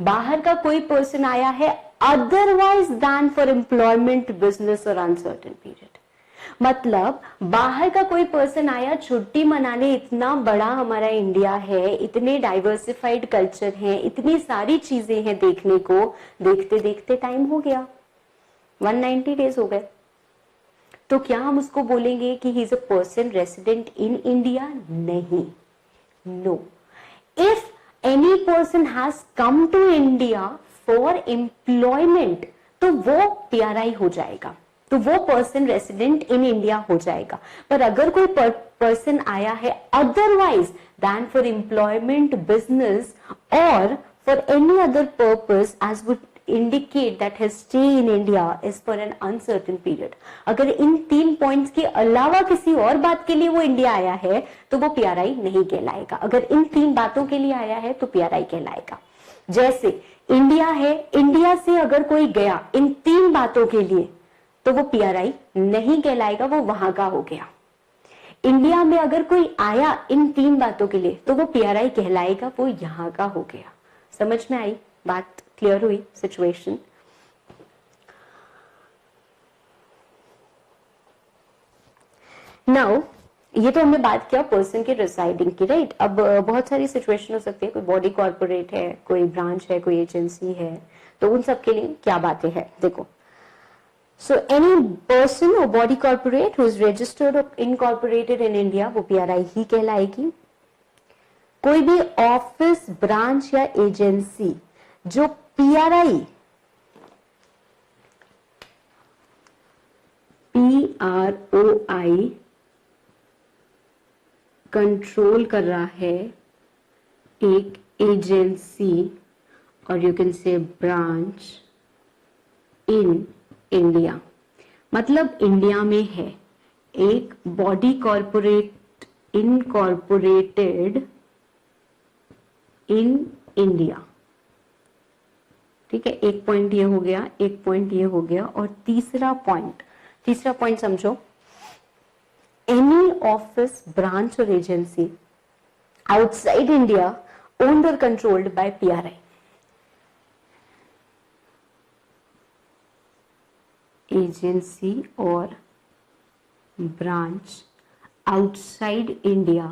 बाहर का कोई पर्सन आया है otherwise than for employment, business or uncertain period. मतलब बाहर का कोई पर्सन आया छुट्टी मनाने, इतना बड़ा हमारा इंडिया है, इतने डाइवर्सिफाइड कल्चर हैं, इतनी सारी चीजें हैं देखने को, देखते देखते टाइम हो गया, 190 days हो गए, तो क्या हम उसको बोलेंगे कि he is a person resident in India? नहीं, no. If any person has come to India for employment, तो वो पीआरआई हो जाएगा, तो वो पर्सन रेसिडेंट इन इंडिया हो जाएगा। पर अगर कोई पर्सन आया है otherwise than for employment, business और for any other purpose as would indicate that his stay in India is for an uncertain period, अगर इन 3 पॉइंट्स के अलावा किसी और बात के लिए वो इंडिया आया है तो वो पीआरआई नहीं कहलाएगा। अगर इन 3 बातों के लिए आया है तो पीआरआई कहलाएगा। जैसे इंडिया है, इंडिया से अगर कोई गया इन 3 बातों के लिए तो वो पीआरआई नहीं कहलाएगा, वो वहां का हो गया। इंडिया में अगर कोई आया इन 3 बातों के लिए तो वो पीआरआई कहलाएगा, वो यहां का हो गया। समझ में आई बात? क्लियर हुई सिचुएशन? नाउ ये तो हमने बात किया पर्सन के रिसाइडिंग की, राइट। अब बहुत सारी सिचुएशन हो सकती है, कोई बॉडी कॉर्पोरेट है, कोई ब्रांच है, कोई एजेंसी है, तो उन सब के लिए क्या बातें हैं देखो. So any person or body corporate who is registered or incorporated in India वो PRI ही कहलाएगी. कोई भी ऑफिस, ब्रांच या एजेंसी जो PRI कंट्रोल कर रहा है, एक एजेंसी और you can say branch in India, मतलब इंडिया में है, एक body corporate incorporated in India. ठीक है, एक पॉइंट ये हो गया, एक पॉइंट ये हो गया. और तीसरा पॉइंट समझो, एनी ऑफिस, ब्रांच और एजेंसी आउटसाइड इंडिया ओन्ड और कंट्रोल्ड बाय PRI. एजेंसी और ब्रांच आउटसाइड इंडिया,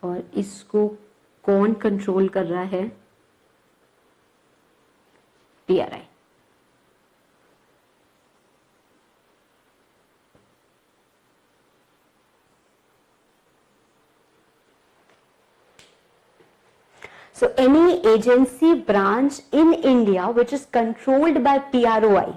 और इसको कौन कंट्रोल कर रहा है? PRI. So any agency, branch in India which is controlled by PROI,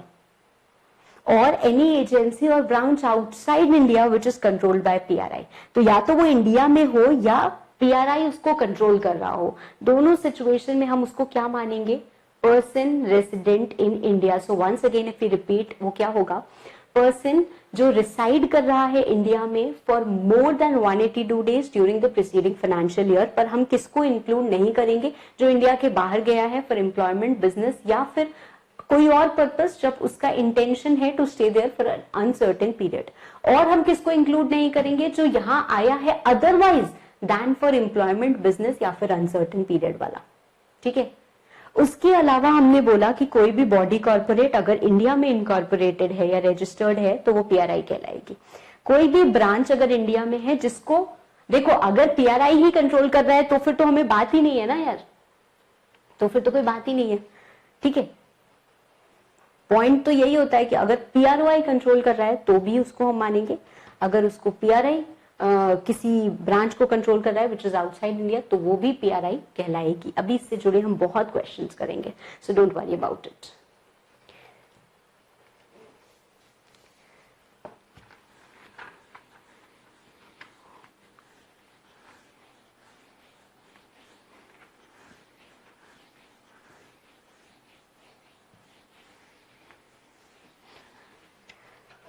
or any agency or branch outside India which is controlled by PRI. तो या तो वो इंडिया में हो या PRI उसको कंट्रोल कर रहा हो, दोनों सिचुएशन में हम उसको क्या मानेंगे? Person resident in India. So once again if you repeat, वो क्या होगा? पर्सन जो रिसाइड कर रहा है इंडिया में for more than 182 days during the preceding financial year. पर हम किसको इंक्लूड नहीं करेंगे? जो इंडिया के बाहर गया है फॉर एम्प्लॉयमेंट, बिजनेस या फिर कोई और पर्पस, जब उसका इंटेंशन है to stay there for uncertain period. और हम किसको इंक्लूड नहीं करेंगे? जो यहाँ आया है otherwise than for employment, business या फिर अनसर्टेन पीरियड वाला. ठीक है. उसके अलावा हमने बोला कि कोई भी बॉडी कॉर्पोरेट अगर इंडिया में इनकॉर्पोरेटेड है या रजिस्टर्ड है तो वो PRI कहलाएगी. कोई भी ब्रांच अगर इंडिया में है जिसको, देखो अगर PRI ही कंट्रोल कर रहा है तो फिर तो हमें बात ही नहीं है ना यार, तो फिर तो कोई बात ही नहीं है. ठीक है, पॉइंट तो यही होता है कि अगर PROI कंट्रोल कर रहा है तो भी उसको हम मानेंगे. अगर उसको PRI किसी ब्रांच को कंट्रोल कर रहा है विच इज आउटसाइड इंडिया तो वो भी PRI कहलाएगी. अभी इससे जुड़े हम बहुत क्वेश्चंस करेंगे, so don't worry about it.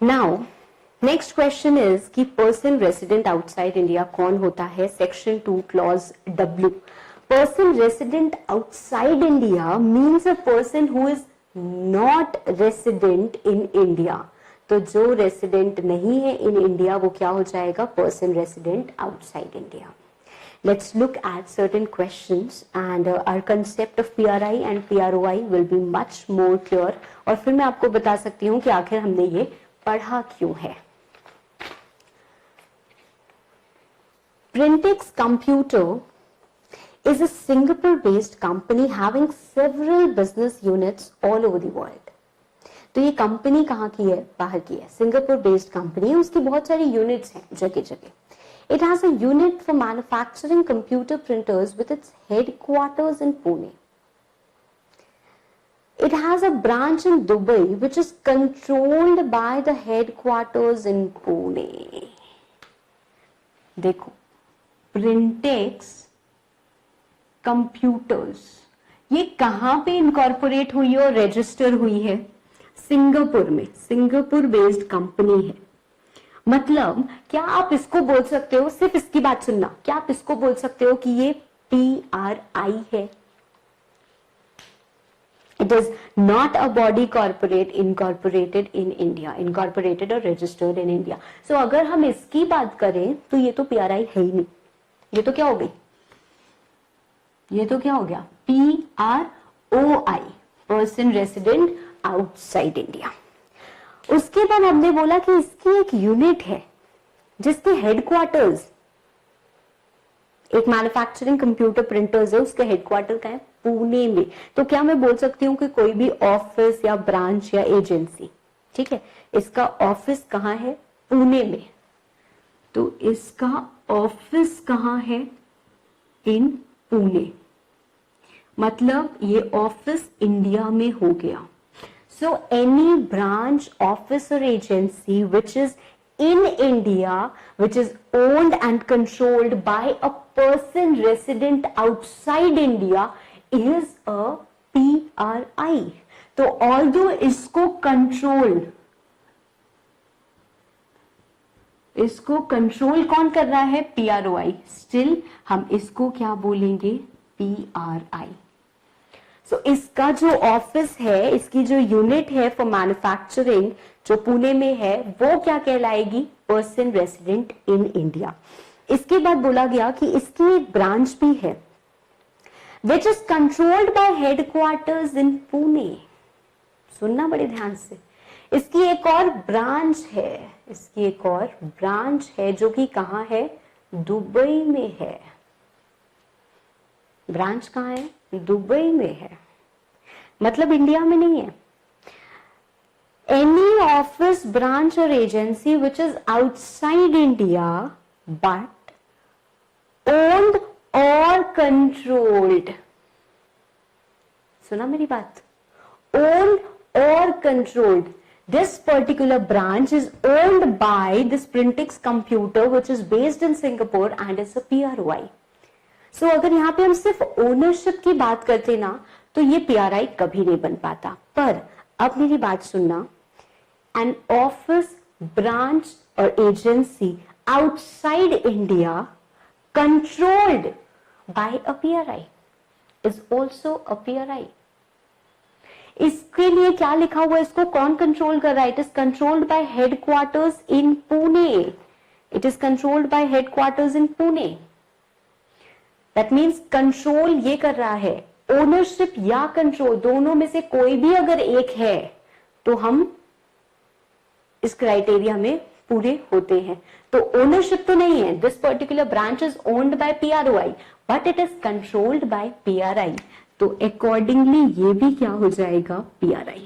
Now next question is कि पर्सन रेसिडेंट आउटसाइड इंडिया कौन होता है? Section 2 clause W. Person resident outside India means a person who is not resident in India. तो जो रेसिडेंट नहीं है in India वो क्या हो जाएगा? Person resident outside India. Let's look at certain questions and our concept of PRI and PROI will be much more clear. और फिर मैं आपको बता सकती हूँ कि आखिर हमने ये पढ़ा क्यों है. Printex Computer is a Singapore-based company having several business units all over the world. तो ये कंपनी कहाँ की है? बाहर की है. सिंगापुर बेस्ड कंपनी है, उसकी बहुत सारी यूनिट्स हैं जगह जगह. It has a unit for manufacturing computer printers with its headquarters in Pune. It has a branch in Dubai which is controlled by the headquarters in Pune. देखो, Printex Computers ये कहाँ पे इनकॉर्पोरेट हुई है और रजिस्टर हुई है? Singapore में. सिंगापुर बेस्ड कंपनी है. मतलब क्या आप इसको बोल सकते हो, सिर्फ इसकी बात सुनना, क्या आप इसको बोल सकते हो कि ये PRI है? It is not a body corporate incorporated in India, incorporated or registered in India. So अगर हम इसकी बात करें तो ये तो PRI है ही नहीं. ये तो क्या हो गई? ये तो क्या हो गया? PROI, person resident outside India. उसके बाद हमने बोला कि इसकी एक यूनिट है जिसके हेडक्वार्टर्स, एक मैन्युफैक्चरिंग कंप्यूटर प्रिंटर्स है, उसका हेडक्वार्टर का है पुणे में। तो क्या मैं बोल सकती हूँ कि कोई भी ऑफिस या ब्रांच या एजेंसी, ठीक है, इसका ऑफिस कहाँ है? पुणे में। तो इसका ऑफिस कहाँ है? इन पुणे। मतलब ये ऑफिस इंडिया में हो गया। So any branch, office or agency which is in India, which is owned and controlled by a person resident outside India is a PRI. तो although इसको कंट्रोल कौन कर रहा है? PROI. स्टिल हम इसको क्या बोलेंगे? PRI. सो इसका जो ऑफिस है, इसकी जो यूनिट है फॉर मैन्युफैक्चरिंग जो पुणे में है, वो क्या कहलाएगी? Person resident in India. इसके बाद बोला गया कि इसकी एक ब्रांच भी है which is controlled by headquarters in Pune. सुनना बड़े ध्यान से, इसकी एक और ब्रांच है, इसकी एक और ब्रांच है जो कि कहां है? दुबई में है। ब्रांच कहां है? दुबई में है, मतलब इंडिया में नहीं है। एनी ऑफिस, ब्रांच और agency which is outside India but owned और कंट्रोल्ड, सुना मेरी बात? ओन्ड और controlled, this particular branch is owned by this Printix computer which is based in Singapore and is a PROI. So अगर यहाँ पे हम सिर्फ ओनरशिप की बात करते ना तो ये PRI कभी नहीं बन पाता। पर अब मेरी बात सुनना, an office, branch or agency outside India controlled by a PRI is also a PRI. इसके लिए क्या लिखा हुआ है? इसको कौन कंट्रोल कर रहा है? It is controlled by headquarters in Pune. It is controlled by headquarters in Pune. That means control ये कर रहा है, ओनरशिप या कंट्रोल दोनों में से कोई भी अगर एक है तो हम इस क्राइटेरिया में पूरे होते हैं। तो ओनरशिप तो नहीं है, this particular branch is owned by PROI but it is controlled bye PRI। तो अकॉर्डिंगली ये भी क्या हो जाएगा? PRI।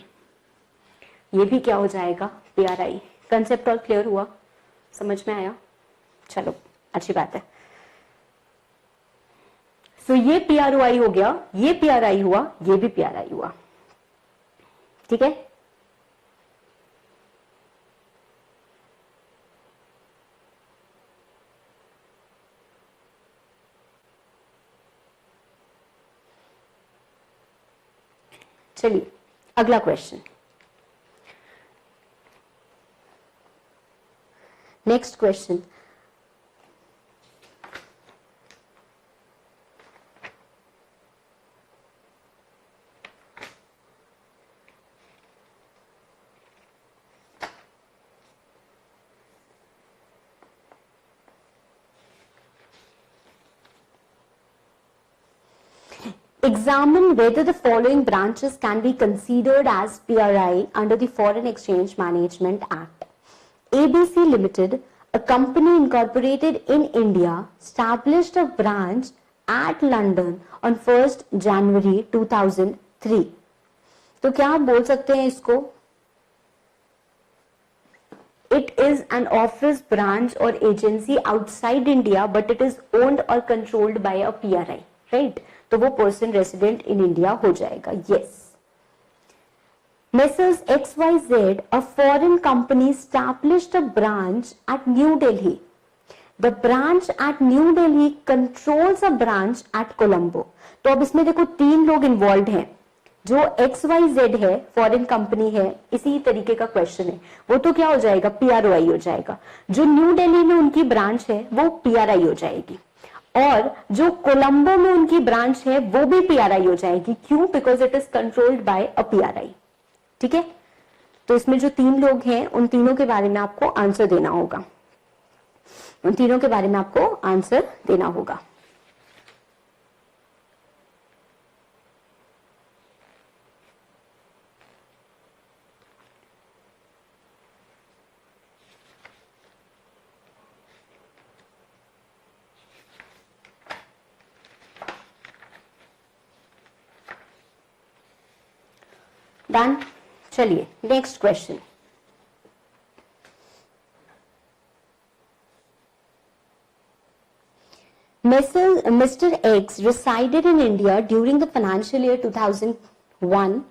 ये भी क्या हो जाएगा? PRI। कंसेप्ट और क्लियर हुआ? समझ में आया? चलो अच्छी बात है। सो ये PROI हो गया, ये PRI हुआ, ये भी PRI हुआ। ठीक है? चलिए अगला question, next question. Examine whether the following branches can be considered as PRI under the Foreign Exchange Management Act. ABC Limited, a company incorporated in India, established a branch at London on 1st January 2003. तो क्या आप बोल सकते हैं इसको? It is an office, branch or agency outside India, but it is owned or controlled by a PRI, right? तो वो person resident in India हो जाएगा। Yes. Messrs XYZ, a foreign company, established a branch at New Delhi. The branch at New Delhi controls a branch at Colombo. तो अब इसमें देखो तीन लोग इन्वॉल्व हैं। जो XYZ है, फॉरेन कंपनी है, इसी तरीके का क्वेश्चन है, वो तो क्या हो जाएगा? PROI हो जाएगा। जो न्यू दिल्ली में उनकी ब्रांच है वो PRI हो जाएगी, और जो कोलंबो में उनकी ब्रांच है वो भी PRI हो जाएगी। क्यों? Because it is controlled bye a PRI। ठीक है? तो इसमें जो तीन लोग हैं उन तीनों के बारे में आपको आंसर देना होगा, उन तीनों के बारे में आपको आंसर देना होगा। डन। चलिए next question. Mr. X resided in India during the financial year 2001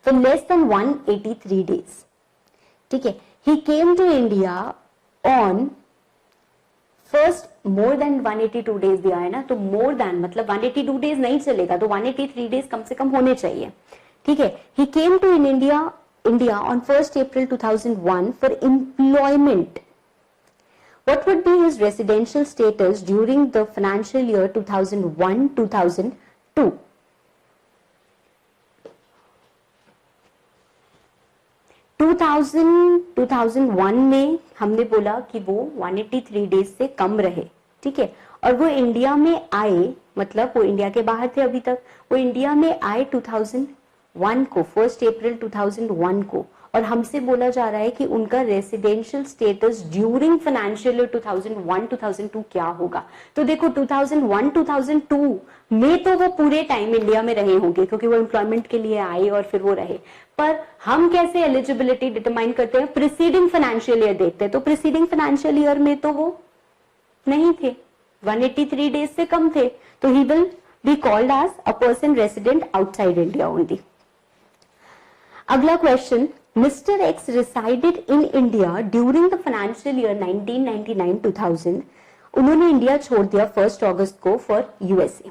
for less than 183 days. ठीक है, he came to India on first more than 182 days दिया है ना, तो more than मतलब 182 days नहीं चलेगा, तो 183 days कम से कम होने चाहिए। ठीक है, he came to India on 1st April 2001 for employment. What would be his residential status during the financial year 2001-2002? 2001 में हमने बोला कि वो 183 डेज से कम रहे। ठीक है, और वो इंडिया में आए, मतलब वो इंडिया के बाहर थे अभी तक, वो इंडिया में आए 2001 को, 1 अप्रैल 2001 को, और हमसे बोला जा रहा है कि उनका residential status during financial year 2001-2002 क्या होगा। तो देखो 2001-2002 में तो वो पूरे टाइम इंडिया में रहे होंगे क्योंकि वो एम्प्लॉयमेंट के लिए आए और फिर वो रहे, पर हम कैसे एलिजिबिलिटी डिटरमाइन करते हैं, प्रीसीडिंग फाइनेंशियल ईयर देखते हैं, तो प्रीसीडिंग फाइनेंशियल ईयर में तो वो नहीं थे, 183 डेज से कम थे, तो he will be called as a person resident outside India only. अगला question, Mr. X resided in India during the financial year 1999-2000. उन्होंने इंडिया छोड़ दिया 1 अगस्त को for USA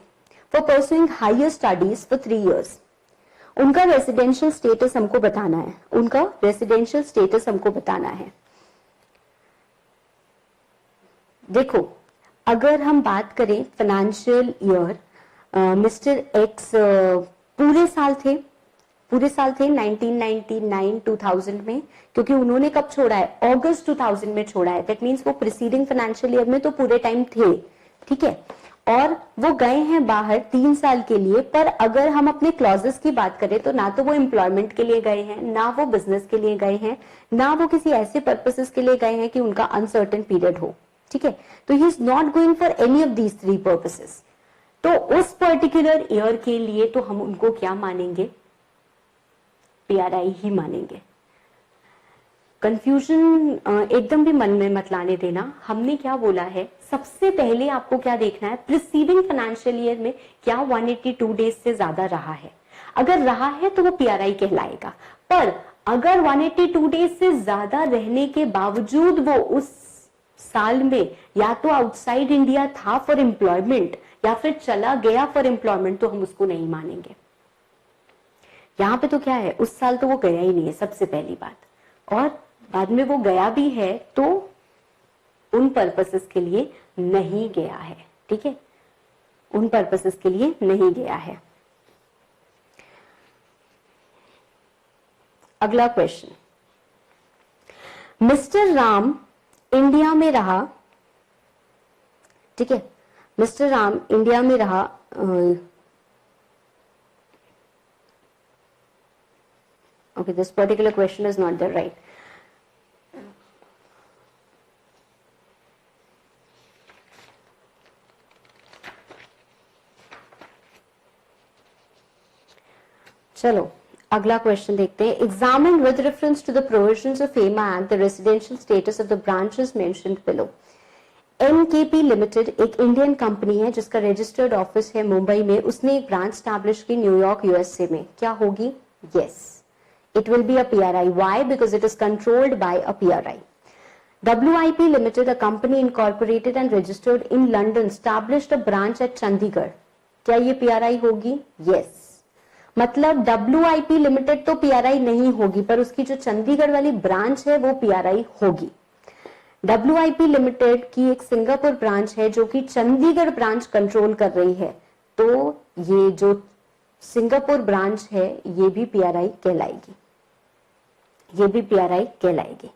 for pursuing higher studies for 3 years. उनका रेसिडेंशियल स्टेटस हमको बताना है, उनका रेसिडेंशियल स्टेटस हमको बताना है। देखो अगर हम बात करें फाइनेंशियल ईयर, मिस्टर एक्स पूरे साल थे 1999-2000 में, क्योंकि उन्होंने कब छोड़ा है, अगस्त 2000 में छोड़ा है, दैट मीन्स वो प्रीसीडिंग फाइनेंशियल ईयर में तो पूरे टाइम थे। ठीक है, और वो गए हैं बाहर 3 साल के लिए, पर अगर हम अपने क्लॉजेस की बात करें तो ना तो वो एम्प्लॉयमेंट के लिए गए हैं, ना वो बिजनेस के लिए गए हैं, ना वो किसी ऐसे पर्पसेस के लिए गए हैं कि उनका अनसर्टेन पीरियड हो। ठीक है, तो ही is not going for any of these 3 purposes. तो उस पर्टिकुलर ईयर के लिए तो हम उनको क्या मानेंगे, PRI ही मानेंगे। कंफ्यूजन एकदम भी मन में मत लाने देना। हमने क्या बोला है, सबसे पहले आपको क्या देखना है, प्रीसीडिंग फाइनेंशियल ईयर में क्या 182 डेज से ज्यादा रहा है, अगर रहा है तो वो PRI कहलाएगा, पर अगर 182 डेज से ज्यादा रहने के बावजूद वो उस साल में या तो आउटसाइड इंडिया था फॉर एम्प्लॉयमेंट या फिर चला गया फॉर एम्प्लॉयमेंट, तो हम उसको नहीं मानेंगे। यहां पे तो क्या है, उस साल तो वो गया ही नहीं है, सबसे पहली बात, और बाद में वो गया भी है तो उन पर्पसेस के लिए नहीं गया है। ठीक है, उन पर्पसेस के लिए नहीं गया है। अगला क्वेश्चन, मिस्टर राम इंडिया में रहा, ठीक है, मिस्टर राम इंडिया में रहा, okay, this particular question is not there, right? चलो अगला क्वेश्चन देखते हैं। Examined with reference to the provisions of FEMA Act the residential status of the branches mentioned below. NKP limited एक इंडियन कंपनी है जिसका registered office है मुंबई में, उसने एक ब्रांच स्टैब्लिश की न्यूयॉर्क यूएसए में, क्या होगी? Yes, it will be a PRI. Why? Because it is controlled by a PRI. WIP Limited, a company incorporated and registered in London, established a branch at Chandigarh. क्या ये PRI होगी? Yes. मतलब WIP Limited तो PRI नहीं होगी, पर उसकी जो चंडीगढ़ वाली ब्रांच है वो PRI होगी। WIP Limited की एक सिंगापुर ब्रांच है जो कि चंडीगढ़ ब्रांच कंट्रोल कर रही है, तो ये जो सिंगापुर ब्रांच है ये भी PRI कहलाएगी, ये भी PRI कहलाएगी।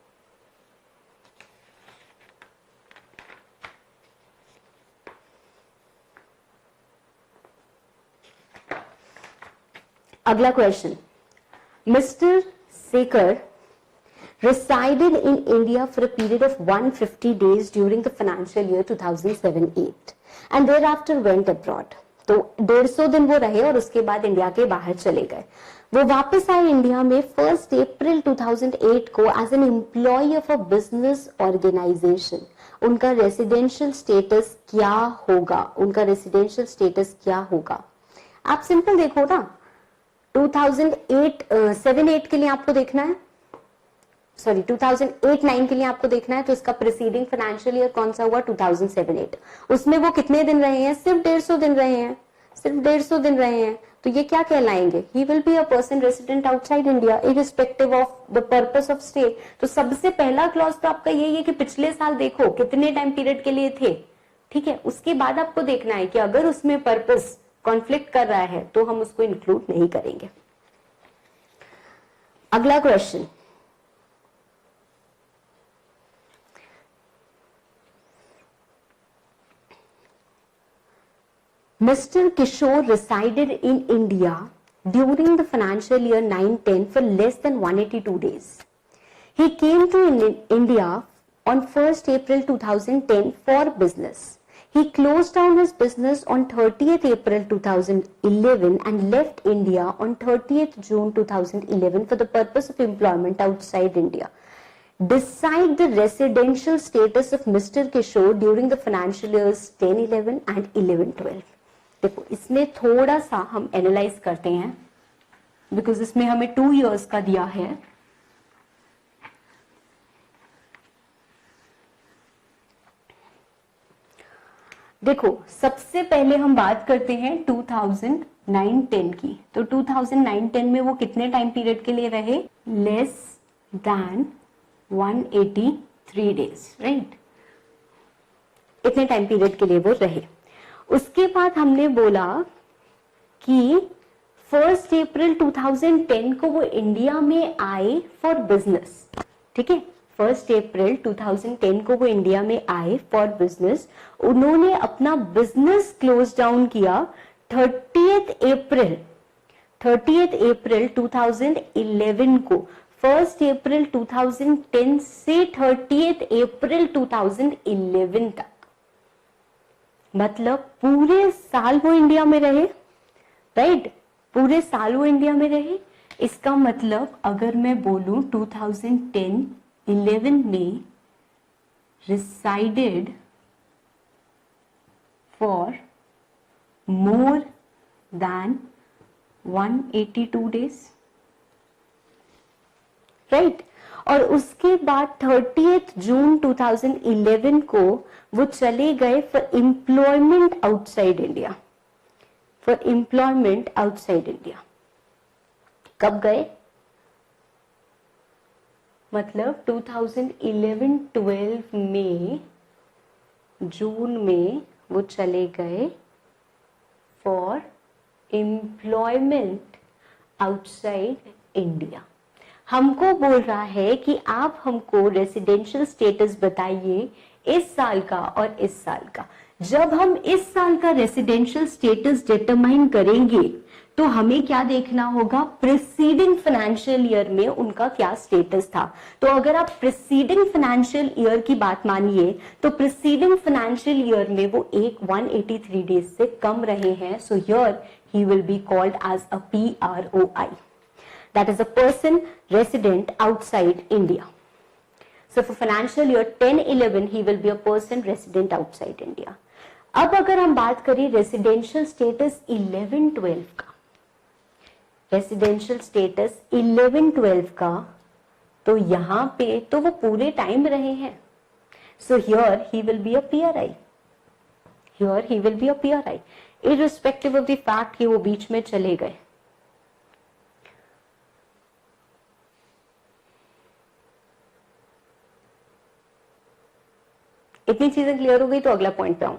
अगला क्वेश्चन, मिस्टर सेकर resided in India for a period of 150 days during the financial year 2007-8 and thereafter went abroad. तो 150 दिन वो रहे और उसके बाद इंडिया के बाहर चले गए। वो वापस आए इंडिया में 1 अप्रैल 2008 को as an employ of a business organisation. उनका रेसिडेंशियल स्टेटस क्या होगा, उनका रेसिडेंशियल स्टेटस क्या होगा? आप सिंपल देखो ना, 2007-8 के लिए आपको देखना है, सॉरी 2008-9 के लिए आपको देखना है, तो इसका प्रीसीडिंग फाइनेंशियल ईयर कौन सा हुआ? 2007-8। उसमें वो कितने दिन रहे हैं? सिर्फ 150 दिन रहे हैं, सिर्फ 150 दिन रहे हैं। तो ये क्या कहलाएंगे? He will be a person resident outside India irrespective of the purpose of stay. तो सबसे पहला क्लॉज तो आपका यही है कि पिछले साल देखो कितने टाइम पीरियड के लिए थे, ठीक है। उसके बाद आपको देखना है कि अगर उसमें पर्पस कॉन्फ्लिक्ट कर रहा है तो हम उसको इंक्लूड नहीं करेंगे। अगला question, Mr. Kishore resided in India during the financial year 9-10 for less than 182 days. He came to India on 1st April 2010 for business. He closed down his business on 30th April 2011 and left India on 30th June 2011 for the purpose of employment outside India. Decide the residential status of Mr. Kishore during the financial years 10-11 and 11-12. देखो इसमें थोड़ा सा हम analyse करते हैं, because इसमें हमें 2 years का दिया है। देखो सबसे पहले हम बात करते हैं 2009-10 की। तो 2009-10 में वो कितने टाइम पीरियड के लिए रहे? Less than 183 days, right. इतने टाइम पीरियड के लिए वो रहे। उसके बाद हमने बोला कि 1 अप्रैल 2010 को वो इंडिया में आए फॉर बिजनेस, ठीक है। 1 अप्रैल 2010 को वो इंडिया में आए फॉर बिजनेस। उन्होंने अपना बिजनेस क्लोज डाउन किया 30th अप्रैल 2011 को। 1 अप्रैल 2010 से 30th अप्रैल 2011 तक, मतलब पूरे साल वो इंडिया में रहे, राइट। पूरे साल वो इंडिया में रहे। इसका मतलब अगर मैं बोलूं 2010-11 में resided for more than 182 days, right. और उसके बाद 30th जून 2011 को वो चले गए for employment outside India, for employment outside India. कब गए? मतलब 2011-12 में जून में वो चले गए फॉर एम्प्लॉयमेंट आउटसाइड इंडिया। हमको बोल रहा है कि आप हमको रेसिडेंशियल स्टेटस बताइए इस साल का और इस साल का। जब हम इस साल का रेसिडेंशियल स्टेटस डिटरमाइन करेंगे तो हमें क्या देखना होगा? प्रीसीडिंग फाइनेंशियल ईयर में उनका क्या स्टेटस था। तो अगर आप प्रीसीडिंग फाइनेंशियल ईयर की बात मानिए तो प्रीसीडिंग फाइनेंशियल ईयर में वो 183 डेज से कम रहे हैं। So here he will be called as a PROI, that is a person resident outside India. So for financial year 10-11 he will be a person resident outside India. अब अगर हम बात करें रेसिडेंशियल स्टेटस 11-12 का, रेसिडेंशियल स्टेटस 11-12 का, तो यहां पे तो वो पूरे टाइम रहे हैं। So here he will be a PRI. Here he will be a PRI, irrespective of the fact कि वो बीच में चले गए। इतनी चीजें क्लियर हो गई तो अगला पॉइंट पे आऊं।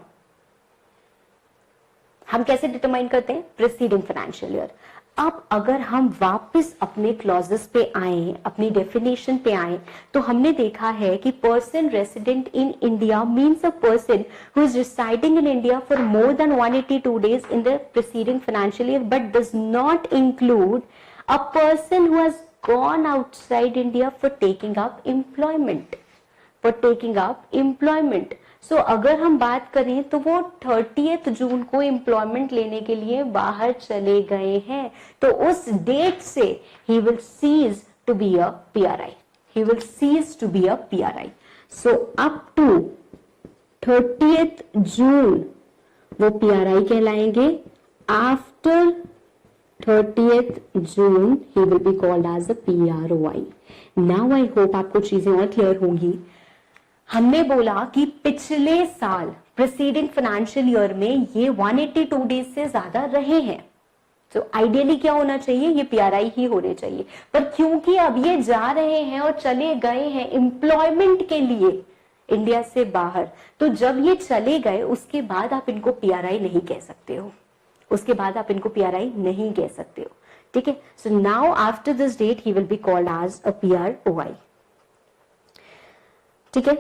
हम कैसे डिटरमाइन करते हैं? Preceding financial year. अब अगर हम वापस अपने क्लॉजेस पे आए, अपनी डेफिनेशन पे आए, तो हमने देखा है कि person resident in India means a person who is residing in India for more than 182 days in the preceding financial year, but does not include a person who has gone outside India for taking up employment, for taking up employment. सो अगर हम बात करें तो वो 30th जून को employment लेने के लिए बाहर चले गए हैं, तो उस डेट से he will cease to be a PRI, he will cease to be a PRI. So up to 30th June वो पीआरआई कहलाएंगे। After 30th June he will be called as a PROI. Now I hope आपको चीजें और clear होंगी। हमने बोला कि पिछले साल प्रीसीडिंग फाइनेंशियल ईयर में ये 182 डेज से ज्यादा रहे हैं, तो आइडियली क्या होना चाहिए, ये पीआरआई ही होने चाहिए। पर क्योंकि अब ये जा रहे हैं और चले गए हैं एम्प्लॉयमेंट के लिए इंडिया से बाहर, तो जब ये चले गए उसके बाद आप इनको पीआरआई नहीं कह सकते हो, उसके बाद आप इनको पीआरआई नहीं कह सकते हो। ठीक है, so now after this date he will be called as a PROI. ठीक है,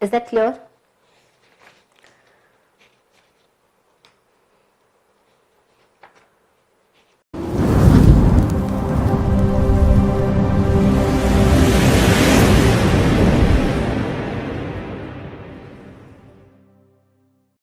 इज दैट क्लियर?